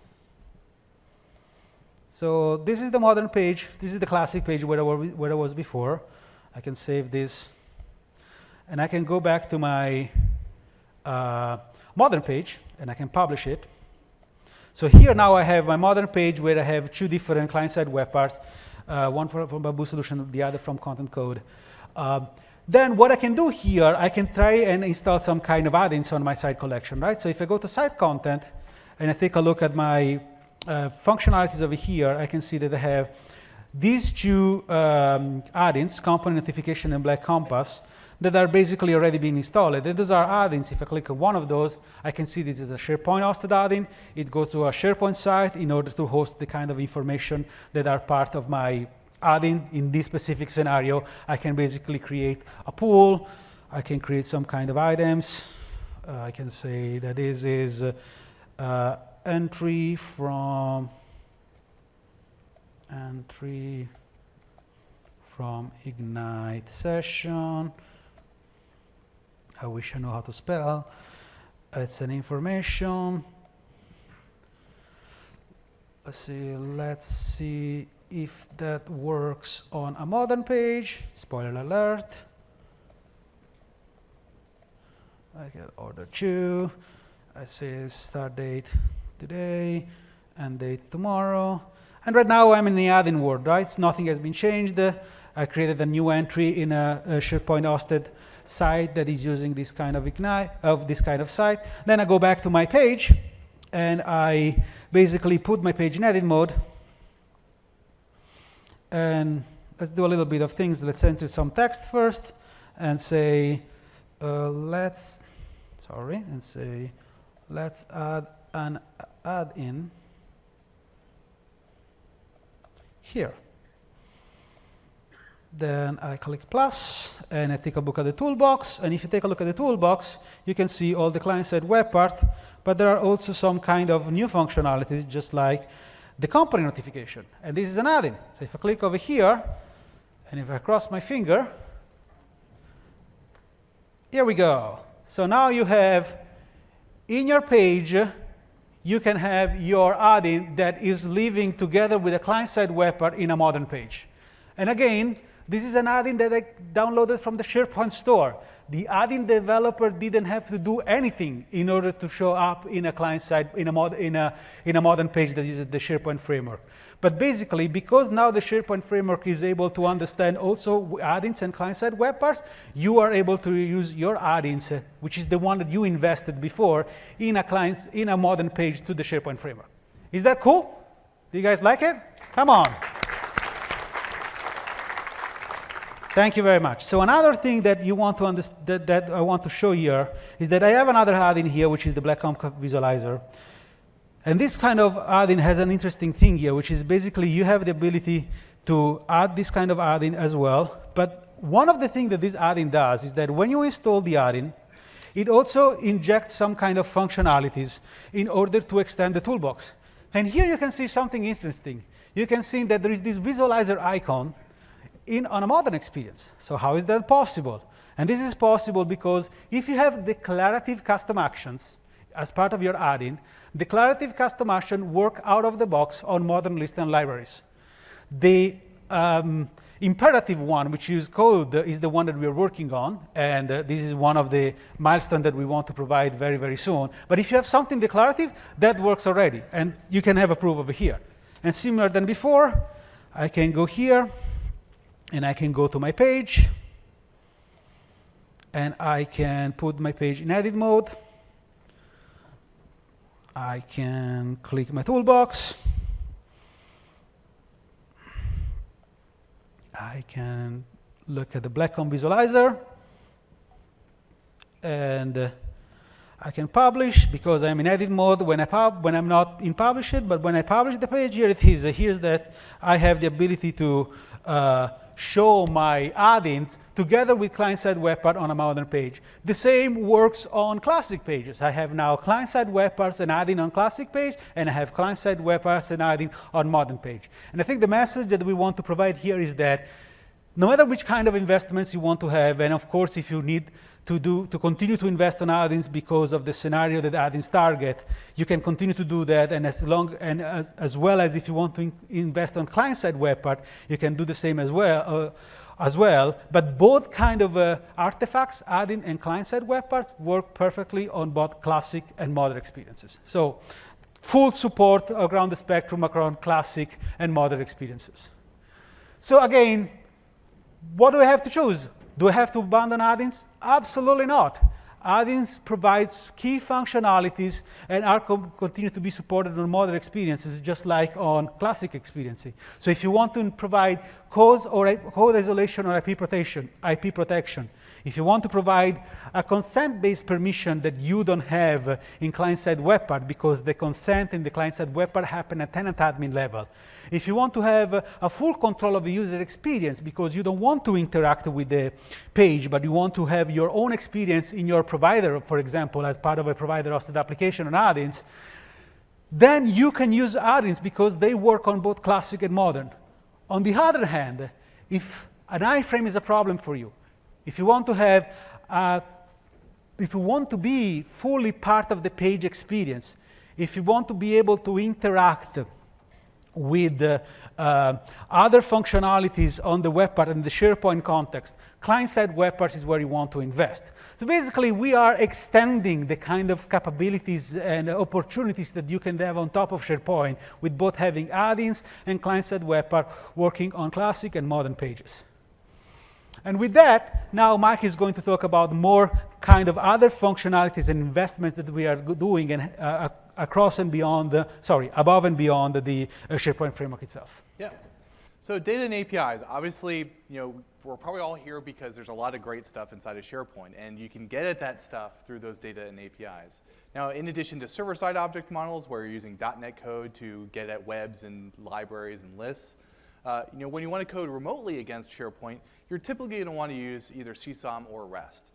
So this is the modern page. This is the classic page where I was before. I can save this, and I can go back to my modern page, and I can publish it. So here now I have my modern page where I have two different client-side web parts, one from Bamboo Solution, the other from Content Code. Then what I can do here, I can try and install some kind of add-ins on my site collection, right? So if I go to site content and I take a look at my functionalities over here, I can see that I have these two add-ins, Component Notification and Black Compass, that are basically already being installed. And those are add-ins. If I click on one of those, I can see this is a SharePoint hosted add-in. It goes to a SharePoint site in order to host the kind of information that are part of my add-in. In this specific scenario, I can basically create a pool. I can create some kind of items. I can say that this is entry from Ignite session. I wish I know how to spell. It's an information. Let's see if that works on a modern page. Spoiler alert. I can order 2. I say start date today, end date tomorrow. And right now I'm in the add-in world, right? Nothing has been changed. I created a new entry in a SharePoint hosted site that is using this kind of this kind of site. Then I go back to my page, and I basically put my page in edit mode. And let's do a little bit of things. Let's enter some text first and say, let's add an add-in here. Then I click plus, and I take a look at the toolbox. And if you take a look at the toolbox, you can see all the client-side web part, but there are also some kind of new functionalities, just like the company notification. And this is an add-in. So if I click over here, and if I cross my finger, here we go. So now you have, in your page, you can have your add-in that is living together with a client-side web part in a modern page. And again, this is an add-in that I downloaded from the SharePoint store. The add-in developer didn't have to do anything in order to show up in a client-side, in a modern page that uses the SharePoint framework. But basically, because now the SharePoint framework is able to understand also add-ins and client-side web parts, you are able to use your add-ins, which is the one that you invested before, in a modern page to the SharePoint framework. Is that cool? Do you guys like it? Come on. Thank you very much. So another thing that you want to that I want to show here is that I have another add-in here, which is the Black Home Visualizer. And this kind of add-in has an interesting thing here, which is basically you have the ability to add this kind of add-in as well. But one of the things that this add-in does is that when you install the add-in, it also injects some kind of functionalities in order to extend the toolbox. And here you can see something interesting. You can see that there is this visualizer icon on a modern experience. So how is that possible? And this is possible because if you have declarative custom actions as part of your add-in, declarative custom action work out of the box on modern lists and libraries. The imperative one, which is code, is the one that we are working on, and this is one of the milestones that we want to provide very, very soon. But if you have something declarative, that works already, and you can have a proof over here. And similar than before, I can go here, and I can go to my page, and I can put my page in edit mode. I can click my toolbox. I can look at the Black Home Visualizer, and I can publish because I'm in edit mode when I'm not in publish it, but when I publish the page, here it is. Here's that I have the ability to show my add-ins together with client-side web part on a modern page. The same works on classic pages. I have now client-side web parts and add-in on classic page, and I have client-side web parts and add-in on modern page. And I think the message that we want to provide here is that no matter which kind of investments you want to have, and of course if you need to continue to invest on add-ins because of the scenario that add-ins target, you can continue to do that, and as well as if you want to invest on client-side web part, you can do the same as well. But both kind of artifacts, add-in and client-side web parts, work perfectly on both classic and modern experiences. So full support around the spectrum around classic and modern experiences. So again, what do I have to choose? Do I have to abandon add-ins? Absolutely not. Add-ins provides key functionalities and are continue to be supported on modern experiences, just like on classic experiences. So if you want to provide code isolation or IP protection, if you want to provide a consent-based permission that you don't have in client-side web part because the consent in the client-side web part happen at tenant admin level. If you want to have a full control of the user experience because you don't want to interact with the page, but you want to have your own experience in your provider, for example, as part of a provider-hosted application on add-ins, then you can use add-ins because they work on both classic and modern. On the other hand, if an iframe is a problem for you, if you want to have, if you want to be fully part of the page experience, if you want to be able to interact with other functionalities on the web part in the SharePoint context, client-side web parts is where you want to invest. So basically, we are extending the kind of capabilities and opportunities that you can have on top of SharePoint with both having add-ins and client-side web part working on classic and modern pages. And with that, now Mike is going to talk about more kind of other functionalities and investments that we are doing and above and beyond the SharePoint framework itself. Yeah. So data and APIs, obviously, we're probably all here because there's a lot of great stuff inside of SharePoint, and you can get at that stuff through those data and APIs. Now, in addition to server-side object models, where you're using .NET code to get at webs and libraries and lists, when you want to code remotely against SharePoint, you're typically going to want to use either CSOM or REST.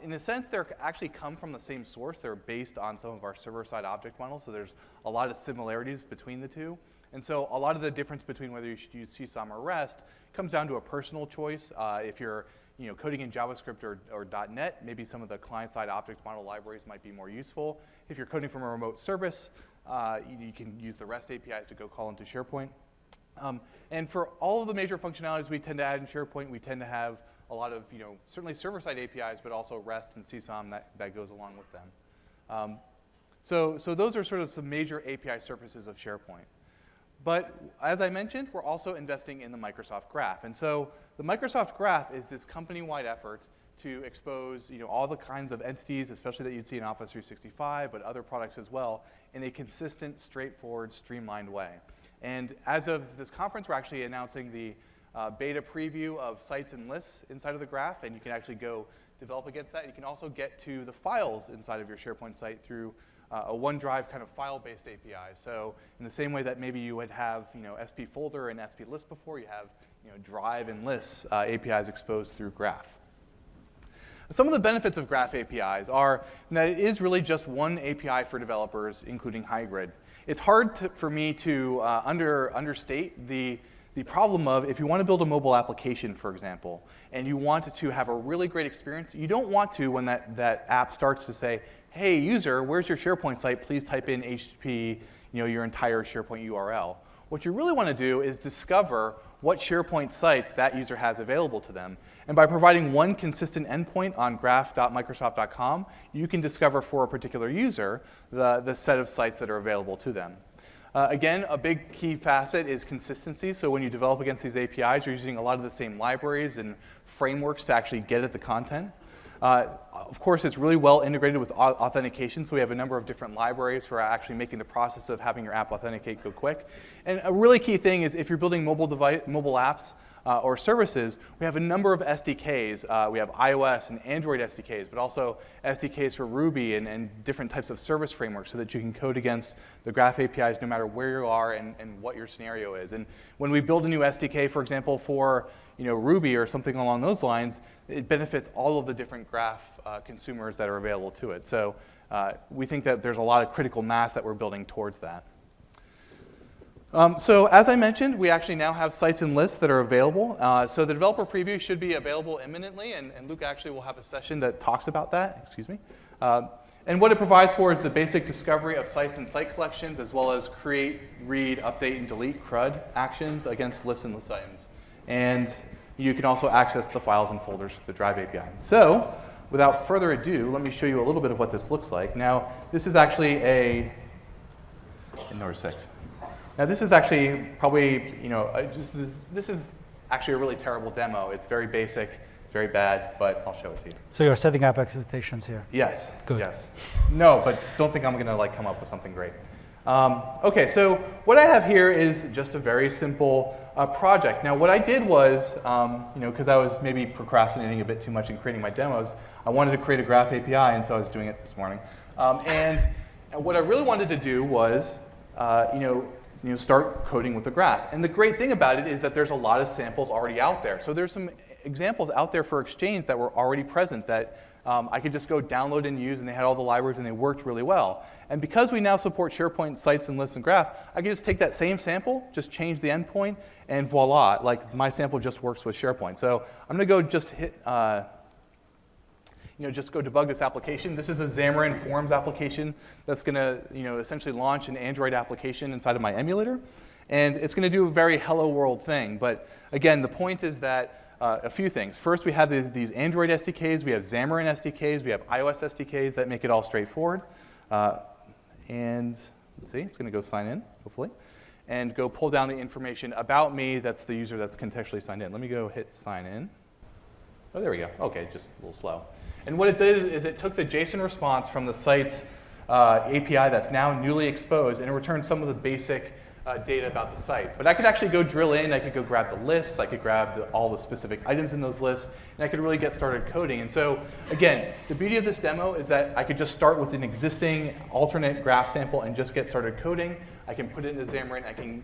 In a sense, they actually come from the same source. They're based on some of our server-side object models, so there's a lot of similarities between the two. And so a lot of the difference between whether you should use CSOM or REST comes down to a personal choice. If you're coding in JavaScript or .NET, maybe some of the client-side object model libraries might be more useful. If you're coding from a remote service, you can use the REST APIs to go call into SharePoint. And for all of the major functionalities we tend to add in SharePoint, we tend to have a lot of, certainly server-side APIs, but also REST and CSOM that goes along with them. So those are sort of some major API surfaces of SharePoint. But as I mentioned, we're also investing in the Microsoft Graph. And so the Microsoft Graph is this company-wide effort to expose all the kinds of entities, especially that you'd see in Office 365, but other products as well, in a consistent, straightforward, streamlined way. And as of this conference, we're actually announcing the beta preview of sites and lists inside of the Graph, and you can actually go develop against that. You can also get to the files inside of your SharePoint site through a OneDrive kind of file-based API. So in the same way that maybe you would have SP folder and SP list before, you have Drive and lists APIs exposed through Graph. Some of the benefits of Graph APIs are that it is really just one API for developers, including hybrid. It's hard for me to understate the problem of if you want to build a mobile application, for example, and you want to have a really great experience, you don't want to, when that app starts to say, hey, user, where's your SharePoint site? Please type in HTTP, your entire SharePoint URL. What you really want to do is discover what SharePoint sites that user has available to them. And by providing one consistent endpoint on graph.microsoft.com, you can discover for a particular user the set of sites that are available to them. Again, a big key facet is consistency. So when you develop against these APIs, you're using a lot of the same libraries and frameworks to actually get at the content. Of course, it's really well integrated with authentication, so we have a number of different libraries for actually making the process of having your app authenticate go quick. And a really key thing is if you're building mobile apps or services, we have a number of SDKs. We have iOS and Android SDKs, but also SDKs for Ruby and different types of service frameworks so that you can code against the Graph APIs no matter where you are and what your scenario is. And when we build a new SDK, for example, for Ruby or something along those lines, it benefits all of the different Graph consumers that are available to it. So we think that there's a lot of critical mass that we're building towards that. So as I mentioned, we actually now have sites and lists that are available. So the developer preview should be available imminently, and Luke actually will have a session that talks about that, excuse me. And what it provides for is the basic discovery of sites and site collections, as well as create, read, update, and delete CRUD actions against lists and list items. And you can also access the files and folders with the Drive API. So without further ado, let me show you a little bit of what this looks like. Now, this is actually Ignore 6. Now, this is actually probably, this is actually a really terrible demo. It's very basic, it's very bad, but I'll show it to you. So you're setting up expectations here. Yes. Good. Yes. No, but don't think I'm going to come up with something great. Okay, so what I have here is just a very simple project. Now, what I did was, because I was maybe procrastinating a bit too much in creating my demos, I wanted to create a Graph API, and so I was doing it this morning. And what I really wanted to do was, start coding with the Graph. And the great thing about it is that there's a lot of samples already out there. So there's some examples out there for Exchange that were already present that I could just go download and use, and they had all the libraries, and they worked really well. And because we now support SharePoint sites and lists and Graph, I can just take that same sample, just change the endpoint, and voila, my sample just works with SharePoint. So I'm going to go just hit, just go debug this application. This is a Xamarin Forms application that's going to, essentially launch an Android application inside of my emulator, and it's going to do a very hello world thing. But again, the point is that a few things. First, we have these Android SDKs, we have Xamarin SDKs, we have iOS SDKs that make it all straightforward. And let's see, it's going to go sign in, hopefully, and go pull down the information about me. That's the user that's contextually signed in. Let me go hit sign in. Oh, there we go. Okay, just a little slow. And what it did is it took the JSON response from the site's API that's now newly exposed, and it returned some of the basic data about the site. But I could actually go drill in, I could go grab the lists, I could grab all the specific items in those lists, and I could really get started coding. And so, again, the beauty of this demo is that I could just start with an existing alternate graph sample and just get started coding. I can put it into Xamarin, I can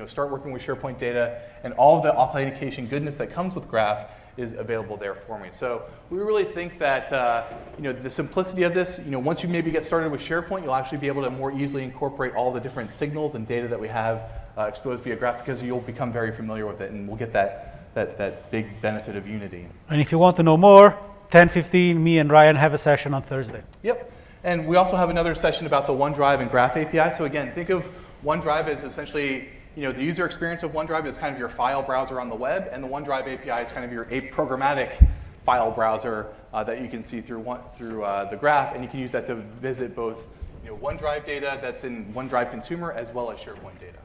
start working with SharePoint data, and all of the authentication goodness that comes with Graph is available there for me. So we really think that the simplicity of this, once you maybe get started with SharePoint, you'll actually be able to more easily incorporate all the different signals and data that we have exposed via Graph, because you'll become very familiar with it, and we'll get that big benefit of unity. And if you want to know more, 10:15, me and Ryan have a session on Thursday. Yep. And we also have another session about the OneDrive and Graph API. So again, think of OneDrive as essentially, the user experience of OneDrive is kind of your file browser on the web, and the OneDrive API is kind of your programmatic file browser that you can see through the Graph, and you can use that to visit both OneDrive data that's in OneDrive Consumer as well as SharePoint data.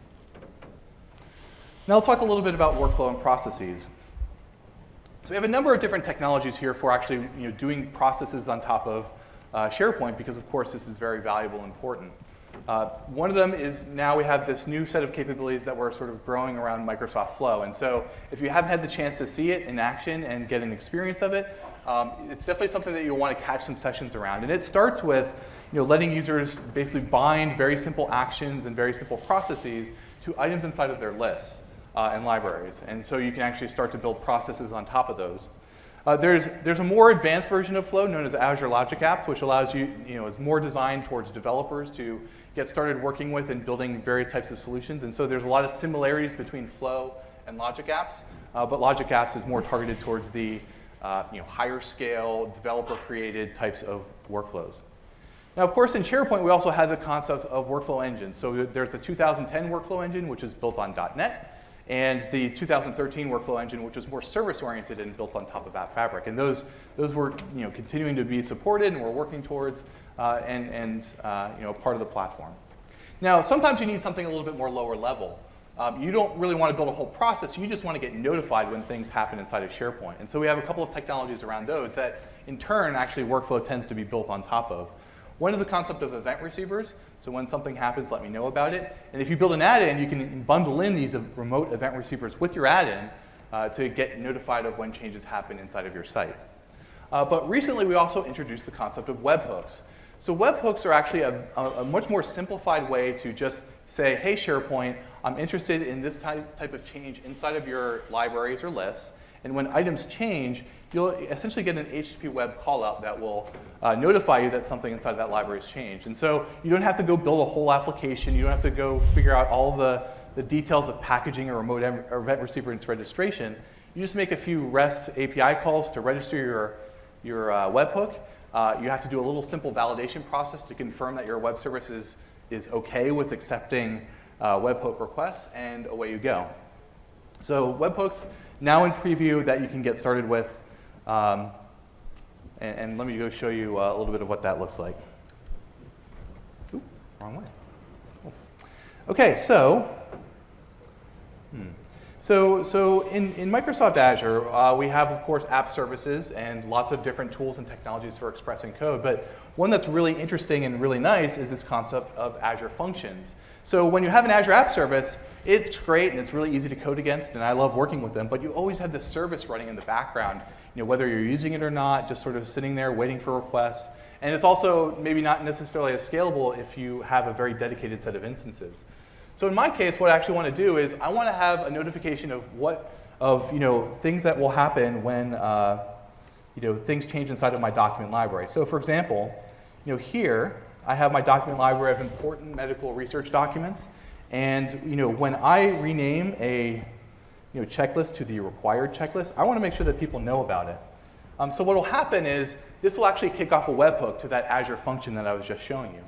Now let's talk a little bit about workflow and processes. So we have a number of different technologies here for actually doing processes on top of SharePoint, because of course this is very valuable and important. One of them is now we have this new set of capabilities that we're sort of growing around Microsoft Flow. And so if you haven't had the chance to see it in action and get an experience of it, it's definitely something that you'll want to catch some sessions around. And it starts with letting users basically bind very simple actions and very simple processes to items inside of their lists and libraries. And so you can actually start to build processes on top of those. There's a more advanced version of Flow known as Azure Logic Apps, which allows you, is more designed towards developers to get started working with and building various types of solutions. And so there's a lot of similarities between Flow and Logic Apps, but Logic Apps is more targeted towards the higher scale, developer-created types of workflows. Now, of course, in SharePoint, we also have the concept of workflow engines. So there's the 2010 workflow engine, which is built on .NET. And the 2013 workflow engine, which was more service-oriented and built on top of App Fabric. And those were continuing to be supported, and we're working towards part of the platform. Now, sometimes you need something a little bit more lower level. You don't really want to build a whole process. You just want to get notified when things happen inside of SharePoint. And so we have a couple of technologies around those that, in turn, actually workflow tends to be built on top of. One is the concept of event receivers. So when something happens, let me know about it. And if you build an add-in, you can bundle in these remote event receivers with your add-in to get notified of when changes happen inside of your site. But recently, we also introduced the concept of webhooks. So webhooks are actually a much more simplified way to just say, hey, SharePoint, I'm interested in this type of change inside of your libraries or lists. And when items change, you'll essentially get an HTTP web callout that will notify you that something inside of that library has changed. And so you don't have to go build a whole application. You don't have to go figure out all the details of packaging a remote event receiver and its registration. You just make a few REST API calls to register your webhook. You have to do a little simple validation process to confirm that your web service is OK with accepting webhook requests, and away you go. So webhooks now in preview that you can get started with. And let me go show you a little bit of what that looks like. Ooh, wrong way. Cool. OK, so in Microsoft Azure, we have, of course, app services and lots of different tools and technologies for expressing code. But one that's really interesting and really nice is this concept of Azure Functions. So when you have an Azure App Service, it's great and it's really easy to code against, and I love working with them. But you always have this service running in the background, whether you're using it or not, just sort of sitting there waiting for requests. And it's also maybe not necessarily as scalable if you have a very dedicated set of instances. So in my case, what I actually want to do is I want to have a notification of things that will happen when things change inside of my document library. So for example, here I have my document library of important medical research documents, and when I rename a checklist to the required checklist, I want to make sure that people know about it. So what will happen is this will actually kick off a webhook to that Azure function that I was just showing you.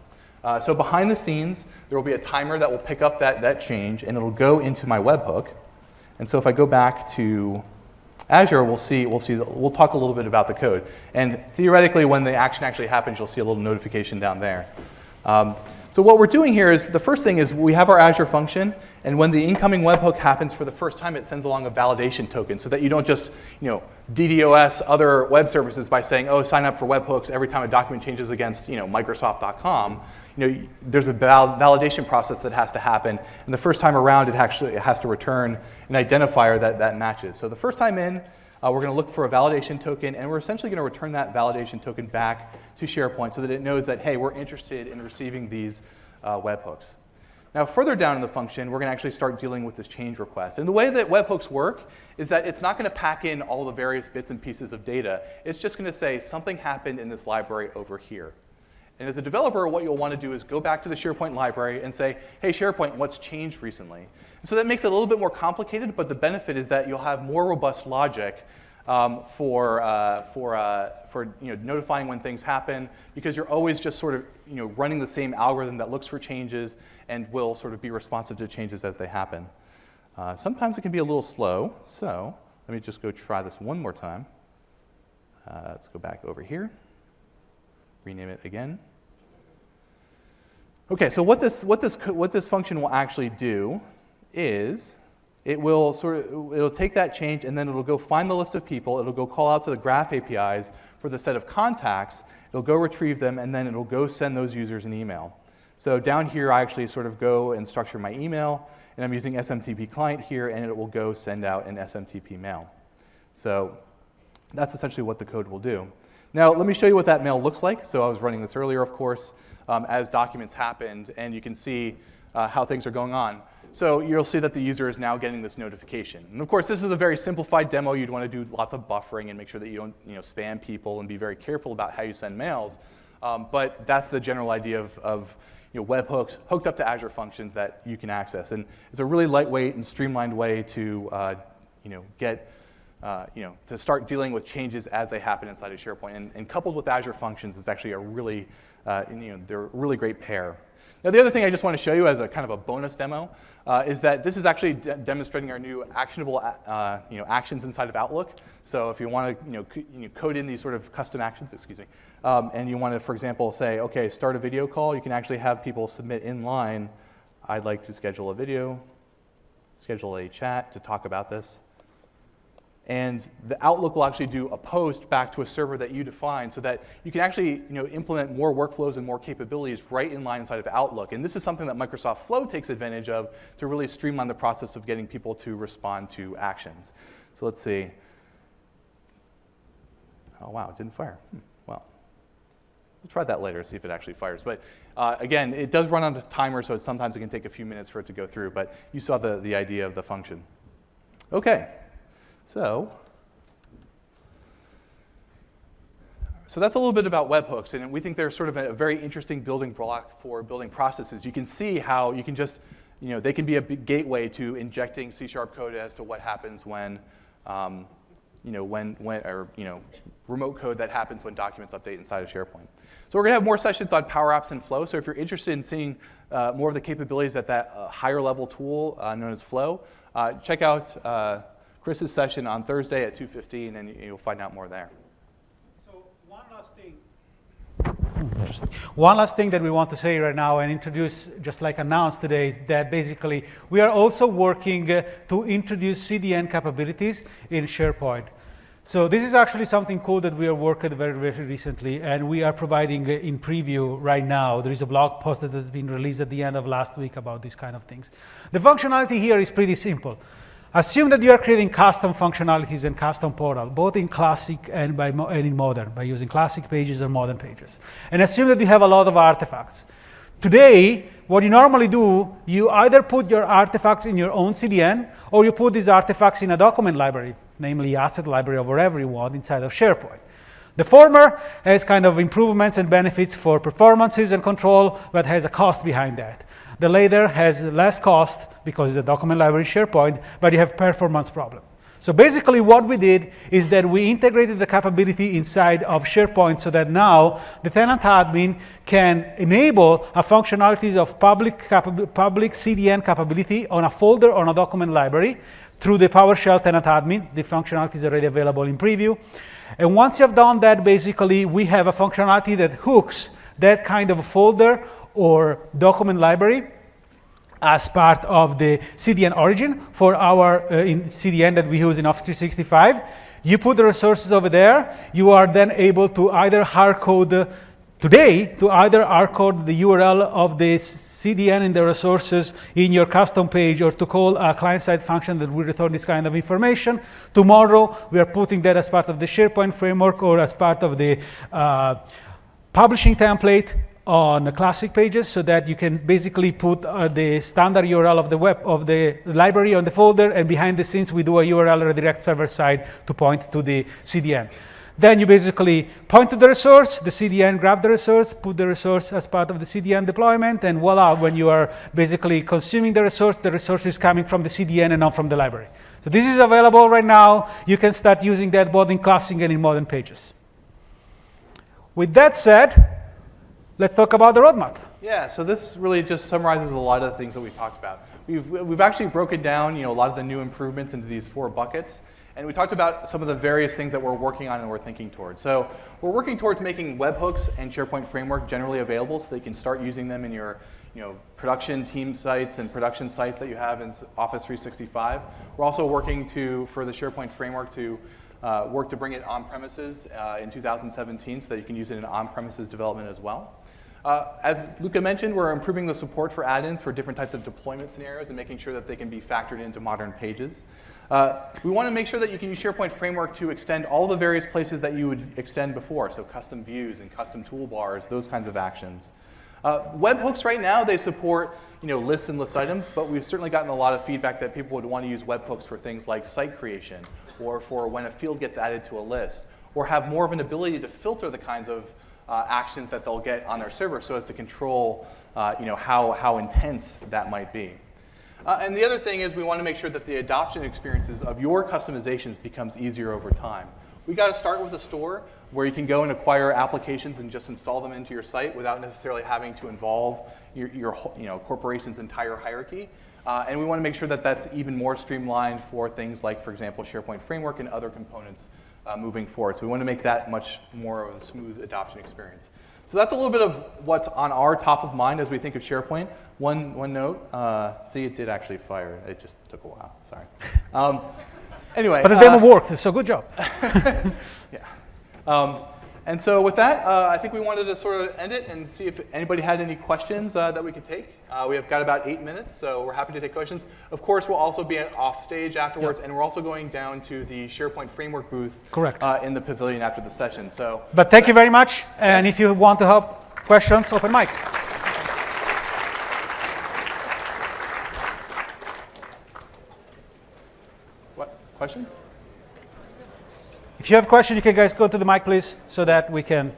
So behind the scenes, there will be a timer that will pick up that change, and it'll go into my webhook. And so if I go back to Azure, we'll talk a little bit about the code. And theoretically, when the action actually happens, you'll see a little notification down there. So what we're doing here is, the first thing is we have our Azure function, and when the incoming webhook happens for the first time, it sends along a validation token so that you don't just, DDoS other web services by saying, oh, sign up for webhooks every time a document changes against, Microsoft.com. There's a validation process that has to happen, and the first time around, it has to return an identifier that matches. So the first time in, we're going to look for a validation token, and we're essentially going to return that validation token back to SharePoint so that it knows that, hey, we're interested in receiving these webhooks. Now, further down in the function, we're going to actually start dealing with this change request. And the way that webhooks work is that it's not going to pack in all the various bits and pieces of data. It's just going to say something happened in this library over here. And as a developer, what you'll want to do is go back to the SharePoint library and say, hey, SharePoint, what's changed recently? And so that makes it a little bit more complicated, but the benefit is that you'll have more robust logic for notifying when things happen, because you're always just sort of running the same algorithm that looks for changes and will sort of be responsive to changes as they happen. Sometimes it can be a little slow, so let me just go try this one more time. Let's go back over here, rename it again. Okay, so what this function will actually do is it'll take that change, and then it'll go find the list of people. It'll go call out to the graph APIs for the set of contacts. It'll go retrieve them, and then it'll go send those users an email. So down here, I actually sort of go and structure my email, and I'm using SMTP client here, and it will go send out an SMTP mail. So that's essentially what the code will do. Now, let me show you what that mail looks like. So I was running this earlier, of course, as documents happened, and you can see how things are going on. So you'll see that the user is now getting this notification. And of course, this is a very simplified demo. You'd want to do lots of buffering and make sure that you don't spam people and be very careful about how you send mails. But that's the general idea of webhooks hooked up to Azure functions that you can access. And it's a really lightweight and streamlined way to to start dealing with changes as they happen inside of SharePoint. And coupled with Azure functions is actually a really, they're a really great pair. Now, the other thing I just want to show you as a kind of a bonus demo is that this is actually demonstrating our new actionable actions inside of Outlook. So if you want to code in these sort of custom actions, and you want to, for example, say, OK, start a video call, you can actually have people submit in line, I'd like to schedule a video, schedule a chat to talk about this. And the Outlook will actually do a post back to a server that you define so that you can actually implement more workflows and more capabilities right in line inside of Outlook. And this is something that Microsoft Flow takes advantage of to really streamline the process of getting people to respond to actions. So let's see. Oh, wow, it didn't fire. Well, we'll try that later, see if it actually fires. But again, it does run on a timer, so sometimes it can take a few minutes for it to go through. But you saw the idea of the function. OK. So that's a little bit about webhooks, and we think they're sort of a very interesting building block for building processes. You can see how you can just, they can be a big gateway to injecting C# code as to what happens when, remote code that happens when documents update inside of SharePoint. So we're going to have more sessions on Power Apps and Flow. So if you're interested in seeing more of the capabilities at that higher level tool known as Flow, check out Chris's session on Thursday at 2:15, and you'll find out more there. So one last thing that we want to say right now and introduce, just like announced today, is that basically we are also working to introduce CDN capabilities in SharePoint. So this is actually something cool that we are working very, very recently, and we are providing in preview right now. There is a blog post that has been released at the end of last week about these kind of things. The functionality here is pretty simple. Assume that you are creating custom functionalities and custom portal, both in classic and in modern, by using classic pages or modern pages. And assume that you have a lot of artifacts. Today, what you normally do, you either put your artifacts in your own CDN, or you put these artifacts in a document library, namely asset library or wherever you want inside of SharePoint. The former has kind of improvements and benefits for performances and control, but has a cost behind that. The later has less cost because it's a document library in SharePoint, but you have performance problem. So basically what we did is that we integrated the capability inside of SharePoint so that now the tenant admin can enable a functionalities of public CDN capability on a folder on a document library through the PowerShell tenant admin. The functionality is already available in preview. And once you have done that, basically we have a functionality that hooks that kind of folder or document library as part of the CDN origin for our in CDN that we use in Office 365. You put the resources over there. You are then able to either hardcode today to either hardcode the URL of the CDN in the resources in your custom page, or to call a client-side function that will return this kind of information. Tomorrow, we are putting that as part of the SharePoint framework or as part of the publishing template on the classic pages, so that you can basically put the standard URL of the web of the library on the folder, and behind the scenes we do a URL redirect server side to point to the CDN. Then you basically point to the resource, the CDN grab the resource, put the resource as part of the CDN deployment, and voila, when you are basically consuming the resource is coming from the CDN and not from the library. So this is available right now. You can start using that both in classic and in modern pages. With that said, let's talk about the roadmap. Yeah, so this really just summarizes a lot of the things that we talked about. We've actually broken down, a lot of the new improvements into these 4 buckets. And we talked about some of the various things that we're working on and we're thinking towards. So we're working towards making webhooks and SharePoint Framework generally available, so they can start using them in your production team sites and production sites that you have in Office 365. We're also working for the SharePoint Framework to work to bring it on premises in 2017, so that you can use it in on-premises development as well. As Luca mentioned, we're improving the support for add-ins for different types of deployment scenarios and making sure that they can be factored into modern pages. We want to make sure that you can use SharePoint Framework to extend all the various places that you would extend before, so custom views and custom toolbars, those kinds of actions. Webhooks right now, they support lists and list items, but we've certainly gotten a lot of feedback that people would want to use webhooks for things like site creation, or for when a field gets added to a list, or have more of an ability to filter the kinds of actions that they'll get on their server, so as to control how intense that might be. And the other thing is we want to make sure that the adoption experiences of your customizations becomes easier over time. We got to start with a store where you can go and acquire applications and just install them into your site without necessarily having to involve your corporation's entire hierarchy. And we want to make sure that that's even more streamlined for things like, for example, SharePoint Framework and other components moving forward. So we want to make that much more of a smooth adoption experience. So that's a little bit of what's on our top of mind as we think of SharePoint. One note, see, it did actually fire. It just took a while, sorry. Anyway. But the demo worked, so good job. Yeah. And so with that, I think we wanted to sort of end it and see if anybody had any questions that we could take. We have got about 8 minutes, so we're happy to take questions. Of course, we'll also be off stage afterwards, and we're also going down to the SharePoint Framework booth. Correct. In the pavilion after the session. So. But thank you very much, and if you want to help questions, open mic. What, questions? If you have questions, you can guys go to the mic, please, so that we can.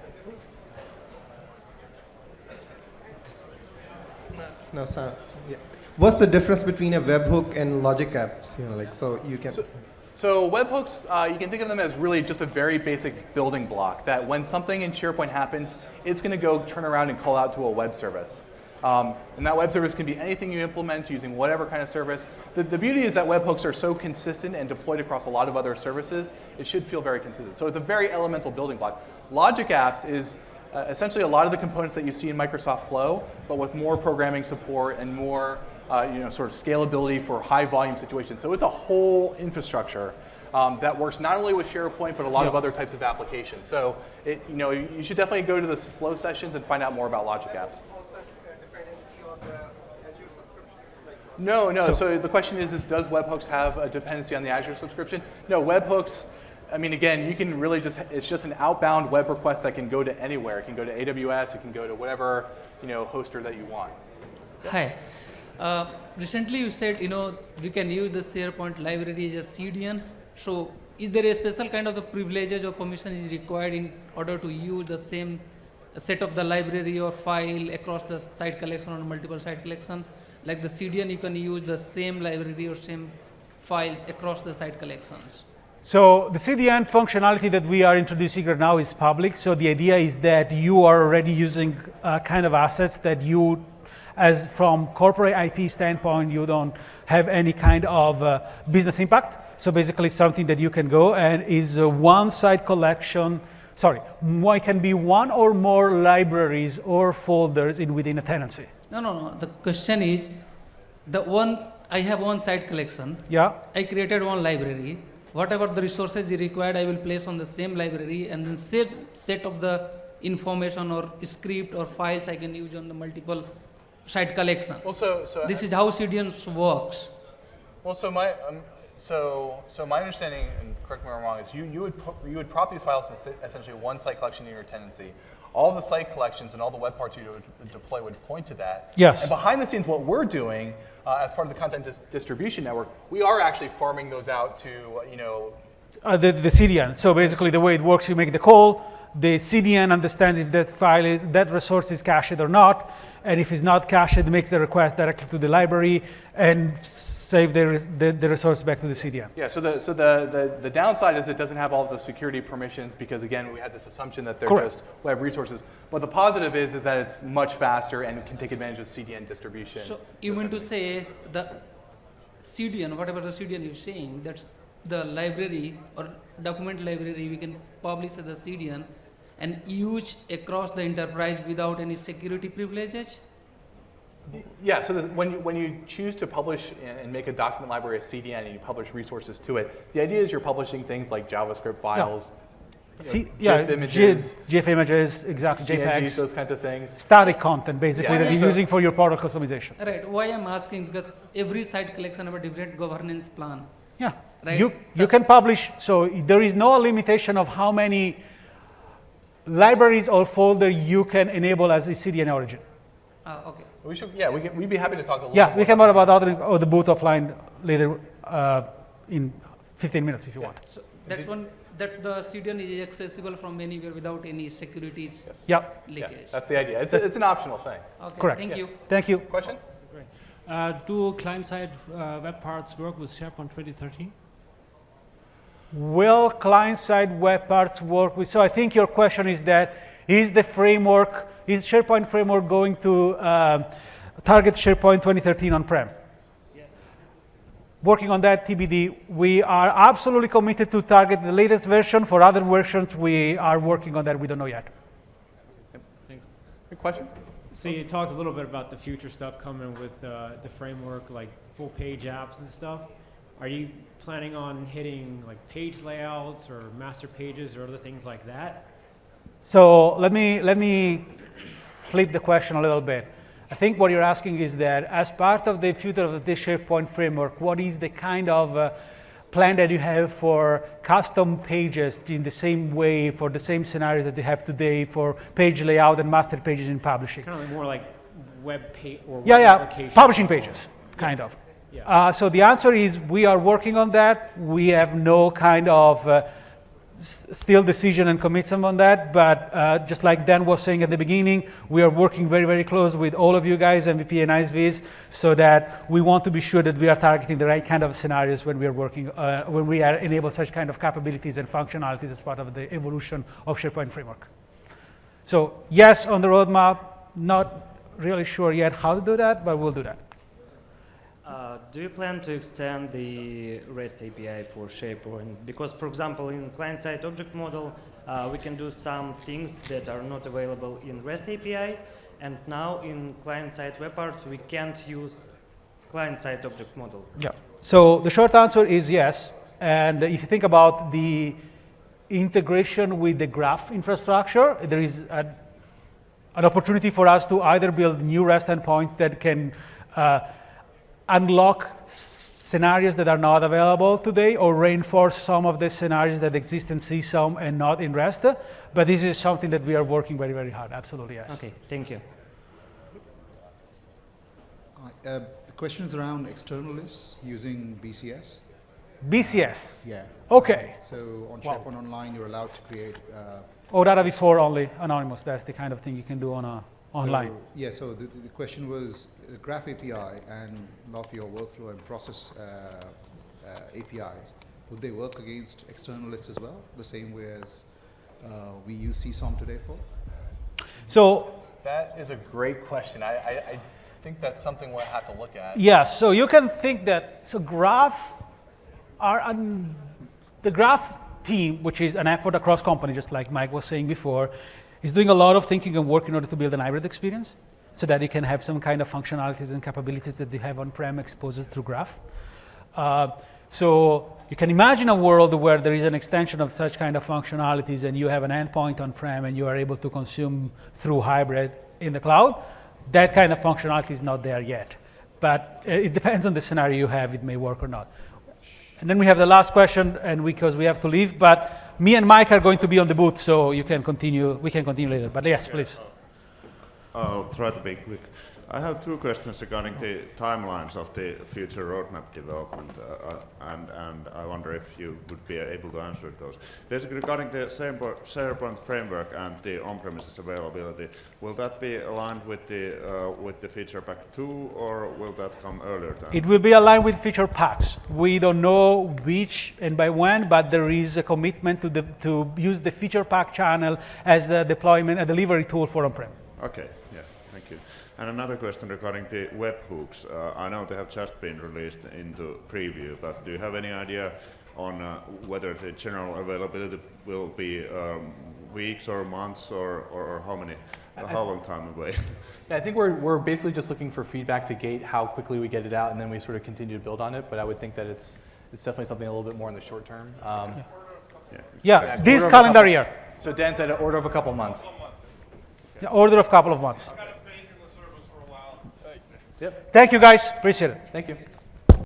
No, sir. Yeah. What's the difference between a webhook and logic apps? So you can. So webhooks, you can think of them as really just a very basic building block that when something in SharePoint happens, it's going to go turn around and call out to a web service. And that web service can be anything you implement using whatever kind of service. The beauty is that webhooks are so consistent and deployed across a lot of other services, it should feel very consistent. So it's a very elemental building block. Logic apps is essentially a lot of the components that you see in Microsoft Flow, but with more programming support and more sort of scalability for high volume situations. So it's a whole infrastructure that works not only with SharePoint, but a lot of other types of applications. So you should definitely go to the Flow sessions and find out more about logic apps. No. So the question is does webhooks have a dependency on the Azure subscription? No, webhooks, I mean, again, you can really it's just an outbound web request that can go to anywhere. It can go to AWS, it can go to whatever, hoster that you want. Hi. Recently you said, we can use the SharePoint library as a CDN. So is there a special kind of the privileges or permission is required in order to use the same set of the library or file across the site collection or multiple site collection? Like the CDN, you can use the same library or same files across the site collections. So the CDN functionality that we are introducing right now is public. So the idea is that you are already using kind of assets that you, as from corporate IP standpoint, you don't have any kind of business impact. So basically something that you can go and is a one-site collection it can be one or more libraries or folders within a tenancy. No. The question is, I have one site collection. Yeah. I created one library. Whatever the resources is required, I will place on the same library, and then set of the information or script or files I can use on the multiple site collection. Well, so This is how CDN works. Well, so my my understanding, and correct me if I'm wrong, is you would prop these files to essentially one site collection in your tenancy. All the site collections and all the web parts you would deploy would point to that. Yes. And behind the scenes, what we're doing as part of the content distribution network, we are actually farming those out to The CDN. So basically, the way it works, you make the call. The CDN understands if that resource is cached or not, and if it's not cached, it makes the request directly to the library and save the resource back to the CDN. Yeah. So the downside is it doesn't have all the security permissions because again we had this assumption that they're Correct. just web resources. But the positive is that it's much faster and can take advantage of CDN distribution. So you mean to say the CDN, whatever the CDN you're saying, that's the library or document library we can publish as the CDN and use across the enterprise without any security privileges? Yeah, so when you choose to publish and make a document library a CDN and you publish resources to it, the idea is you're publishing things like JavaScript files, GIF images, GIF images, exactly, PNGs, JPEGs, those kinds of things. static content basically Yeah. that you're So- using for your product customization. Right, why I'm asking, because every site collection have a different governance plan. Yeah, Right. you can publish, so there is no limitation of how many libraries or folder you can enable as a CDN origin. Okay. We'd be happy to talk a little Yeah, bit we can talk about the boot offline later in 15 minutes if you want. So that the CDN is accessible from anywhere without any securities Yeah, leakage. That's the idea. It's an optional thing. Okay, correct. thank you. Thank you. Question? Do client-side web parts work with SharePoint 2013? Will client-side web parts work with, so I think your question is that, is SharePoint framework going to target SharePoint 2013 on-prem? Yes. Working on that, TBD. We are absolutely committed to target the latest version. For other versions, we are working on that. We don't know yet. Thanks. Good question? So you talked a little bit about the future stuff coming with the framework, like full page apps and stuff. Are you planning on hitting like page layouts or master pages or other things like that? So let me flip the question a little bit. I think what you're asking is that as part of the future of the SharePoint framework, what is the kind of plan that you have for custom pages in the same way, for the same scenarios that you have today for page layout and master pages in publishing? Kind of more like web page or web Yeah, application. publishing pages, kind of. Yeah. So the answer is we are working on that. We have no kind of still decision and commitment on that, but just like Dan was saying at the beginning, we are working very, very close with all of you guys, MVP and ISVs, so that we want to be sure that we are targeting the right kind of scenarios when we are working, when we are enable such kind of capabilities and functionalities as part of the evolution of SharePoint framework. So yes, on the roadmap, not really sure yet how to do that, but we'll do that. Do you plan to extend the REST API for SharePoint? Because, for example, in client-side object model, we can do some things that are not available in REST API, and now in client-side web parts, we can't use client-side object model. Yeah. So the short answer is yes. And if you think about the integration with the graph infrastructure, there is an opportunity for us to either build new REST endpoints that can unlock scenarios that are not available today, or reinforce some of the scenarios that exist in CSOM and not in REST. But this is something that we are working very, very hard. Absolutely, yes. Okay, thank you. The question is around external lists using BCS. BCS. Yeah. Okay. So on Wow. SharePoint Online, you're allowed to create. Oh, data before only anonymous. That's the kind of thing you can do on online. So, yeah. So the question was the Graph API and a lot of your workflow and process APIs. Would they work against external lists as well, the same way as we use CSOM today for? So That is a great question. I think that's something we'll have to look at. yes, so you can think that, so the graph team, which is an effort across company, just like Mike was saying before, is doing a lot of thinking and work in order to build an hybrid experience so that you can have some kind of functionalities and capabilities that you have on-prem exposed through Graph. So you can imagine a world where there is an extension of such kind of functionalities and you have an endpoint on-prem and you are able to consume through hybrid in the cloud. That kind of functionality is not there yet. But it depends on the scenario you have, it may work or not. And then we have the last question, and because we have to leave, but me and Mike are going to be on the booth, so you can continue, we can continue later. But yes, please. I'll try to be quick. I have two questions regarding the timelines of the future roadmap development, and I wonder if you would be able to answer those. Basically, regarding the SharePoint framework and the on-premises availability, will that be aligned with the feature pack 2, or will that come earlier than? It will be aligned with feature packs. We don't know which and by when, but there is a commitment to use the feature pack channel as a deployment, a delivery tool for on-prem. Okay, yeah, thank you. And another question regarding the webhooks. I know they have just been released into preview, but do you have any idea on whether the general availability will be weeks or months or how long time away? Yeah, I think we're basically just looking for feedback to gate how quickly we get it out, and then we sort of continue to build on it. But I would think that it's definitely something a little bit more in the short term. Yeah, this calendar year. So Dan said an order of a couple months. Yeah, order of a couple of months. Yep. Thank you, guys. Appreciate it. Thank you.